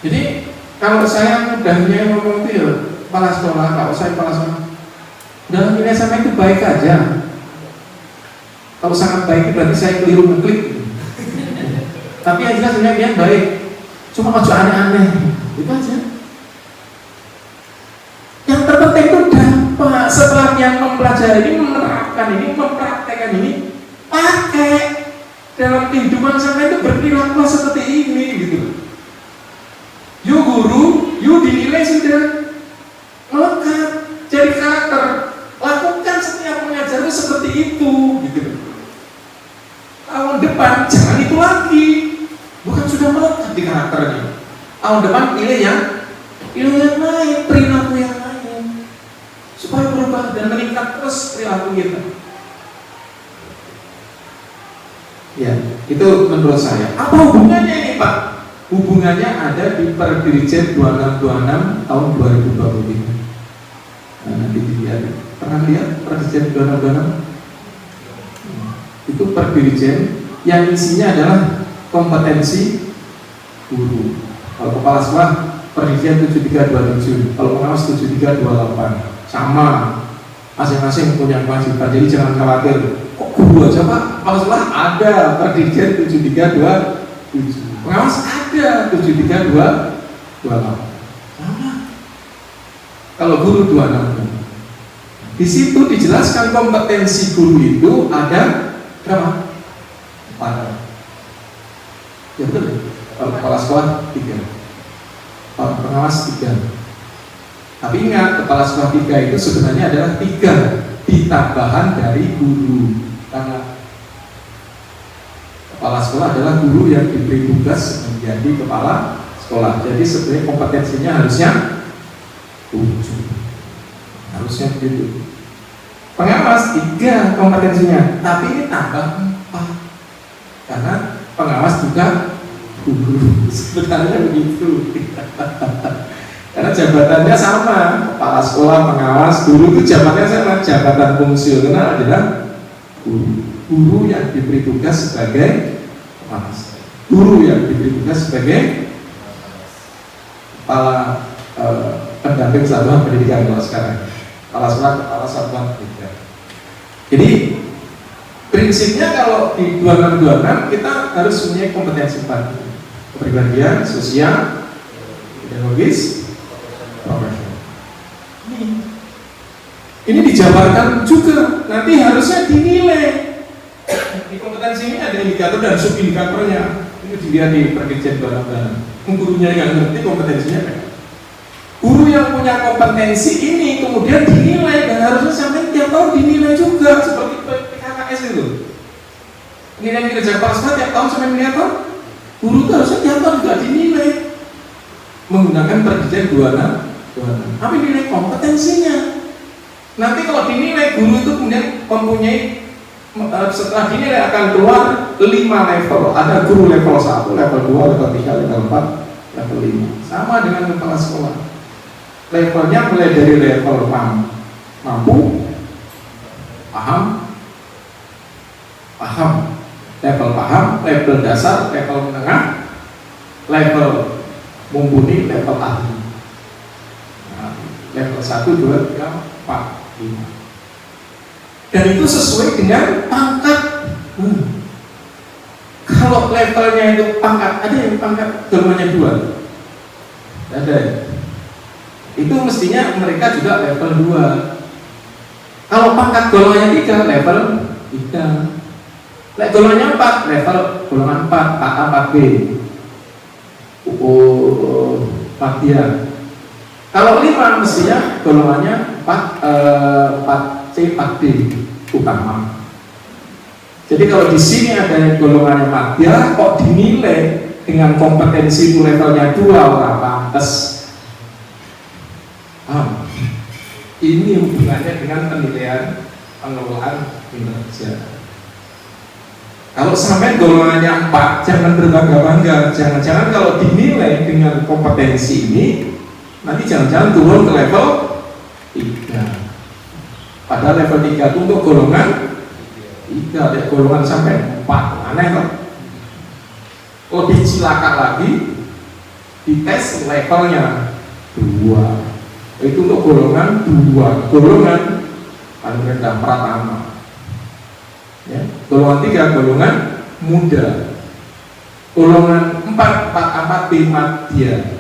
Jadi kalau saya mudahnya ngomong itu ya, kepala sekolah, kalau saya kepala sekolah, dalam nilai sama itu baik aja. Kalau sangat baik berarti saya keliru ngeklik. Tapi yang jelas dia baik. Cuma ojo aneh-aneh. Itu aja. Yang terpenting itu dampak setelah yang mempelajari ini, menerapkan ini, mempraktekkan ini, pakai dalam kehidupan sampai itu berperilaku seperti ini gitu. Yuk guru, yuk dinilai sudah melekat jadi karakter, lakukan setiap mengajar itu seperti itu gitu. Tahun depan jangan itu lagi, bukan sudah melekat di karakternya. Tahun depan pilih yang lain, perilaku yang lain, supaya berubah dan meningkat terus perilaku kita. Ya, itu menurut saya. Apa hubungannya ini Pak? Hubungannya ada di Perdirjen 2626 tahun 2023. Nah, nanti dilihat. Pernah lihat Perdirjen 2626? Itu Perdirjen yang isinya adalah kompetensi guru. Kalau kepala sekolah Perdirjen 7327, kalau pengawas 7328, sama, masing-masing punya kewajiban. Jadi jangan khawatir, kok guru aja Pak? Kepala sekolah ada Perdirjen 7327, pengawas ada 7328, sama. Kalau guru 26. Di situ dijelaskan kompetensi guru itu ada berapa? 4. Ya betul ya? Kalau kepala sekolah 3, kalau pengawas 3. Tapi ingat, kepala sekolah 3 itu sebenarnya adalah 3 ditambahan dari guru. Karena kepala sekolah adalah guru yang diberi tugas menjadi kepala sekolah. Jadi sebenarnya kompetensinya harusnya 7. Harusnya begitu. Pengawas 3 kompetensinya, tapi ini tambah 4 karena pengawas juga guru. Sebenarnya begitu. Karena jabatannya sama, kepala sekolah, pengawas, guru itu jabatannya sama. Jabatan fungsional adalah guru yang diberi tugas sebagai pengawas, guru yang diberi tugas sebagai kepala pendamping satuan pendidikan kalau sekarang. Kepala sekolah, kepala satuan pendidikan. Jadi prinsipnya kalau di 2626 kita harus punya kompetensi 4: kepribadian, sosial, pedagogis, profesional. Ini dijabarkan juga, nanti harusnya dinilai. Di kompetensi ini ada indikator dan subindikatornya. Ini dilihat di Perdirjen 2626. Gurunya yang ngerti kompetensinya kan. Guru yang punya kompetensi ini kemudian dinilai dan harusnya sampai tiap tahun dinilai juga seperti PKKS itu. Penilaian kinerja kepala sekolah tiap tahun sampai tiap tahun. Guru itu harusnya tiap tahun juga dinilai menggunakan Perdirjen 2626. Tapi nilai kompetensinya. Nanti kalau dinilai guru itu kemudian mempunyai, setelah dinilai akan keluar 5 level. Ada guru level 1, level 2, level 3, level 4, level 5. Sama dengan kepala sekolah. Levelnya mulai dari level mampu, paham, level paham, level dasar, level menengah, level mumpuni, level ahli. Nah, level 1, 2, 3, 4, 5. Dan itu sesuai dengan pangkat. Kalau levelnya itu pangkat, ada yang pangkat golongannya 2? Ada ya? Itu mestinya mereka juga level 2. Kalau pangkat golongannya 3, level 3. Golongannya 4, level golongan 4, 4A, 4B, 4dia. Kalau 5 mestinya golongannya 4C, 4D utama. Jadi kalau di sini ada golongannya 4dia, kok dinilai dengan kompetensi itu levelnya 2, orang pantas. Ini hubungannya dengan penilaian pengelolaan kinerja. Kalau sampai golongannya 4, jangan berbangga-bangga. Jangan-jangan kalau dinilai dengan kompetensi ini, nanti jangan-jangan turun ke level 3. Padahal level 3 itu untuk golongan 3, golongan sampai 4. Aneh kan? Lebih cilaka lagi, dites levelnya 2. Itu untuk golongan 2, golongan paling rendah pratama. Ya, golongan 3, golongan muda. Golongan 4, 4A, 4B, madya.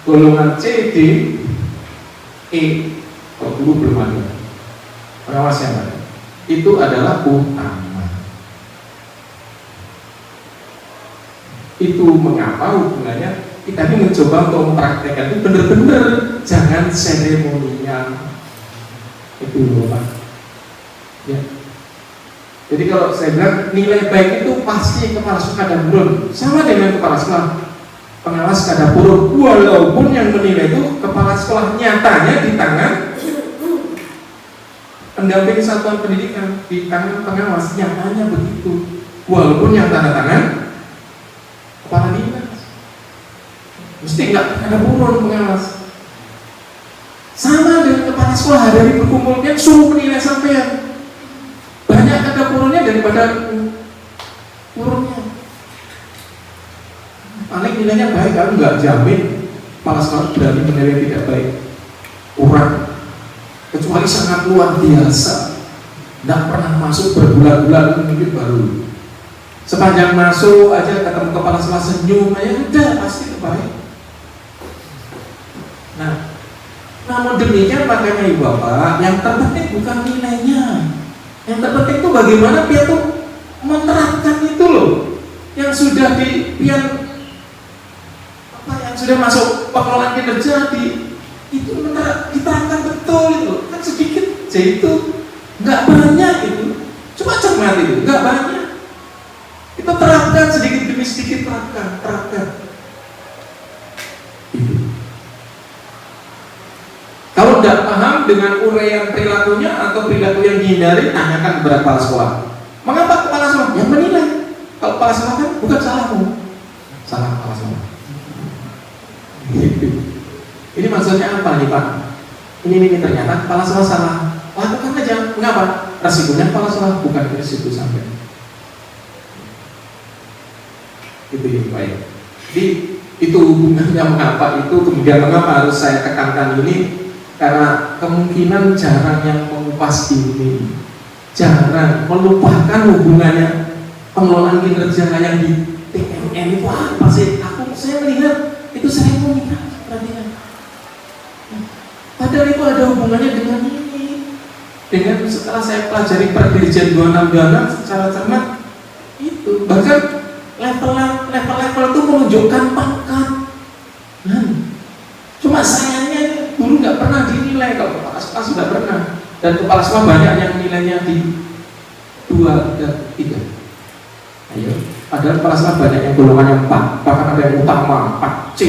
Golongan C, D, E, kalau dulu belum ada. Pengawas yang ada. Itu adalah utama. Itu mengapa hubungannya kita ini mencoba untuk mempraktekkan itu benar-benar, jangan seremonial. Itu loh Pak. Ya. Jadi kalau saya bilang nilai baik itu pasti kepala sekolah kadang turun, sama dengan kepala sekolah pengawas kadang turun, walaupun yang menilai itu kepala sekolah, nyatanya di tangan pendamping satuan pendidikan, di tangan pengawas, nyatanya begitu, walaupun yang tanda tangan kepala dinas. Mesti nggak ada turun pengawas. Sama dengan kepala sekolah hari berkumpulnya suruh penilai sampean. Banyak kata kurunnya daripada kurunnya. Paling nilainya baik, kan nggak jamin kepala sekolah berani menilai tidak baik. Kurang, kecuali sangat luar biasa, tidak pernah masuk berbulan-bulan mungkin baru. Sepanjang masuk aja ketemu kepala sekolah senyum aja udah pasti baik. Nah, namun demikian makanya ibu bapak, yang terpenting bukan nilainya. Yang terpenting itu bagaimana dia tuh menerapkan itu loh, yang sudah yang sudah masuk pengelolaan kinerja itu diterapkan betul itu. Kan sedikit aja itu, nggak banyak itu. Cuma cermat itu, nggak banyak. Itu terapkan sedikit demi sedikit, terapkan. Itu. Kalau tidak paham dengan uraian perilakunya atau perilaku yang dihindari, tanyakan kepada kepala sekolah. Mengapa kepala sekolah? Yang menilai. Kalau kepala sekolah kan bukan salahmu, salah kepala sekolah. Ini maksudnya apa nih Pak? Ini ternyata kepala sekolah salah. Lakukan aja. Mengapa? Resikonya kepala sekolah, bukan resiko sampai. Itu yang baik. Jadi itu hubungannya mengapa itu, kemudian mengapa harus saya tekankan ini. Karena kemungkinan jarang yang mengupas ini, jarang melupakan hubungannya pengelolaan kinerja yang di TMN itu apa sih? Saya melihat itu seremonial perhatian. Padahal itu ada hubungannya dengan ini. Dengan setelah saya pelajari Perdirjen 26 secara cermat, itu bahkan level itu menunjukkan pangkat. Cuma sayangnya dulu nggak pernah dinilai. Kalau kepala sekolah sudah pernah, dan kepala sekolah banyak yang nilainya di 2 dan 3. Ayo, padahal kepala sekolah banyak yang golongannya 4, bahkan ada yang utama 4C.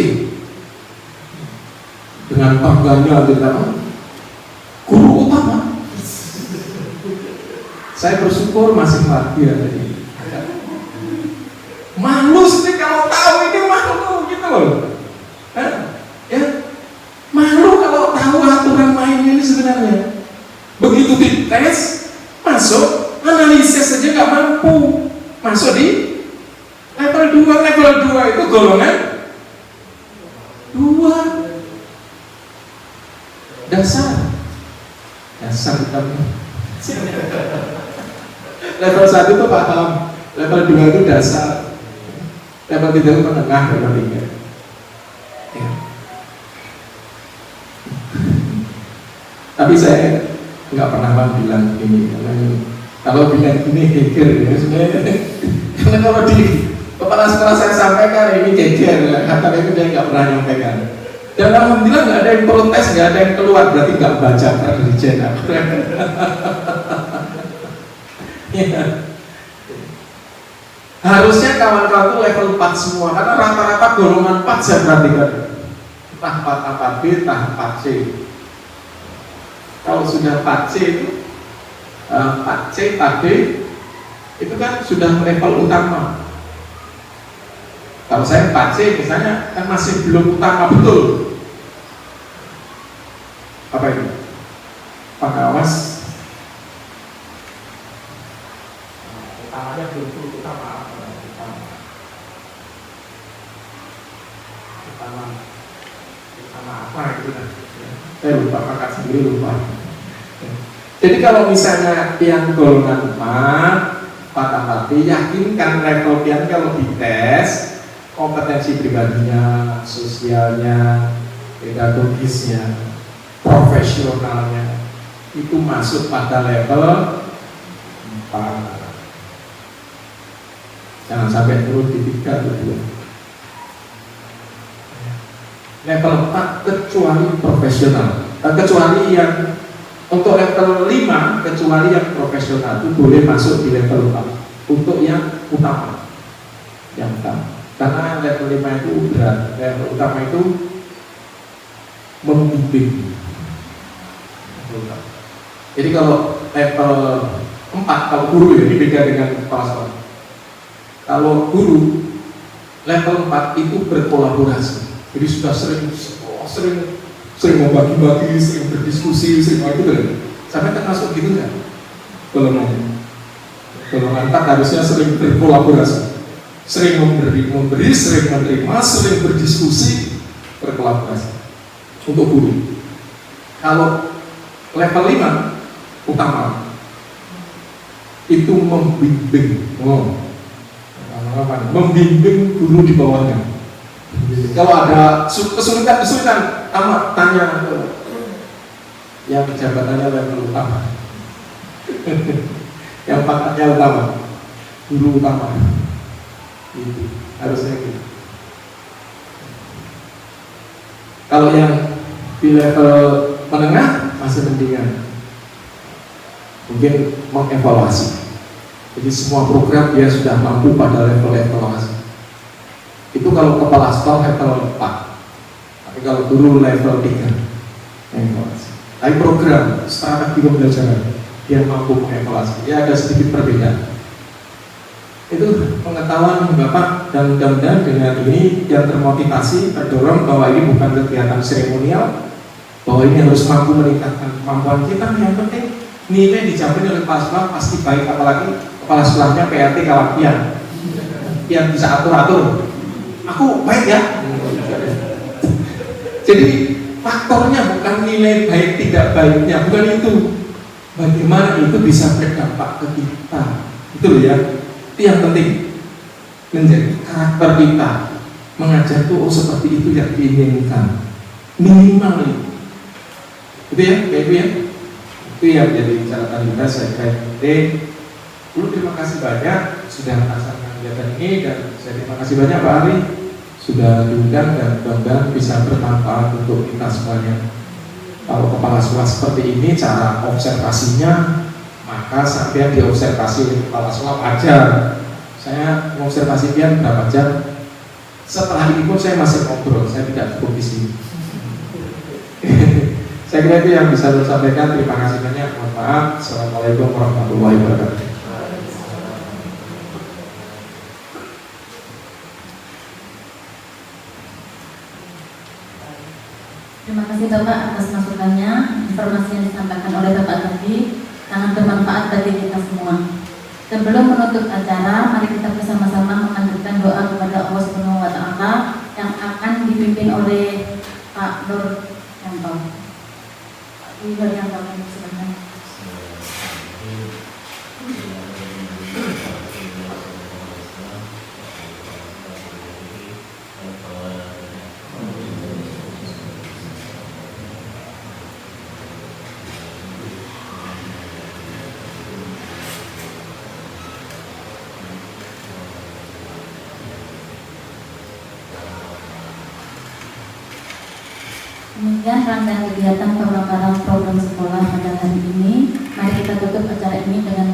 Dengan bangganya kita guru utama. Saya bersyukur masih lagi ada ini. Malu sih kalau tahu ini, malu gitu loh. Ya, malu kalau tahu aturan main ini sebenarnya. Begitu dites, masuk, analisis saja nggak mampu. Masuk di level 2 itu golongan 2. Dasar kita. Level 1 itu paham, level 2 itu dasar, level 3 itu menengah, level 3. Ya. Tapi saya nggak pernah bilang ini, kalau bilang ini geger ya sebenarnya. Karena kalau di kepala sekolah saya sampaikan ini geger, kata itu dia nggak pernah nyampaikan. Dan alhamdulillah nggak ada yang protes, nggak ada yang keluar, berarti nggak baca Perdirjen. Ya. Harusnya kawan-kawan itu level 4 semua, karena rata-rata golongan 4 saya perhatikan. Entah 4 B, entah 4C. Kalau sudah 4C itu 4C, 4D itu kan sudah level utama. Kalau saya 4C misalnya kan masih belum utama betul. Apa itu? Pengawas utamanya belum utama apa? Utama apa itu kan? Saya lupa, kakak sendiri lupa. Jadi kalau misalnya yang golongan 4 yakinkan level pian kalau dites kompetensi pribadinya, sosialnya, pedagogisnya, profesionalnya itu masuk pada level 4. Jangan sampai turun di 3 atau 2. level 4 kecuali profesional. Kecuali yang untuk level 5 kecuali yang profesional itu boleh masuk di level 4 untuk yang utama. Yang utama. Karena level 5 itu berat. Level utama itu membimbing. Jadi kalau level 4 kalau guru ya, ini beda dengan kepala sekolah. Kalau guru level 4 itu berkolaborasi. Jadi sudah sering membagi-bagi, sering berdiskusi, sering itu kan. Sampai termasuk gitu kan? Kalau 4 harusnya sering berkolaborasi, sering memberi, sering menerima, sering berdiskusi, berkolaborasi untuk guru. Kalau level 5 utama itu membimbing, membimbing guru di bawahnya. Kalau ada kesulitan, tanya yang jabatannya level utama, yang pangkatnya utama, guru utama, itu harusnya gitu. Kalau yang di level menengah masih mendingan, mungkin mengevaluasi. Jadi semua program dia sudah mampu pada level evaluasi. Itu kalau kepala sekolah level 4. Tapi kalau guru level 3 evaluasi. Tapi program strategi pembelajaran dia mampu mengevaluasi. Ya ada sedikit perbedaan. Itu pengetahuan Bapak, dan mudah-mudahan dengan ini yang termotivasi, terdorong bahwa ini bukan kegiatan seremonial, bahwa ini harus mampu meningkatkan kemampuan kita. Yang penting nilai dijamin oleh kepala sekolah pasti baik, apalagi kepala sekolahnya PRT kawan yang bisa atur-atur. Aku baik ya. Jadi faktornya bukan nilai baik tidak baiknya, bukan itu. Bagaimana itu bisa berdampak ke kita, itu loh ya. Itu yang penting, menjadi karakter kita mengajar tuh seperti itu yang diinginkan, minimal itu. Itu ya, kayak itu ya. Itu yang jadi catatan kita. Saya kira terima kasih banyak sudah melaksanakan kegiatan ini, dan saya terima kasih banyak Pak Ari sudah diundang, dan mudah-mudahan bisa bermanfaat untuk kita semuanya. Kalau kepala sekolah seperti ini cara observasinya, maka sampai diobservasi oleh kepala sekolah ajar. Saya mengobservasi dia berapa jam. Setelah ini pun saya masih ngobrol, saya tidak cukup di sini. Saya kira itu yang bisa saya sampaikan. Terima kasih banyak. Mohon maaf. Assalamualaikum warahmatullahi wabarakatuh. Terima kasih Bapak atas masukannya. Informasi yang disampaikan oleh Bapak tadi sangat bermanfaat bagi kita semua. Sebelum menutup acara, mari kita bersama-sama mengajukan doa kepada Allah Subhanahu wa Ta'ala yang akan dipimpin oleh Pak Nur Yanto. Pak Nur Yanto, silakan. Demikian rangkaian kegiatan pemaparan program sekolah pada hari ini. Mari kita tutup acara ini dengan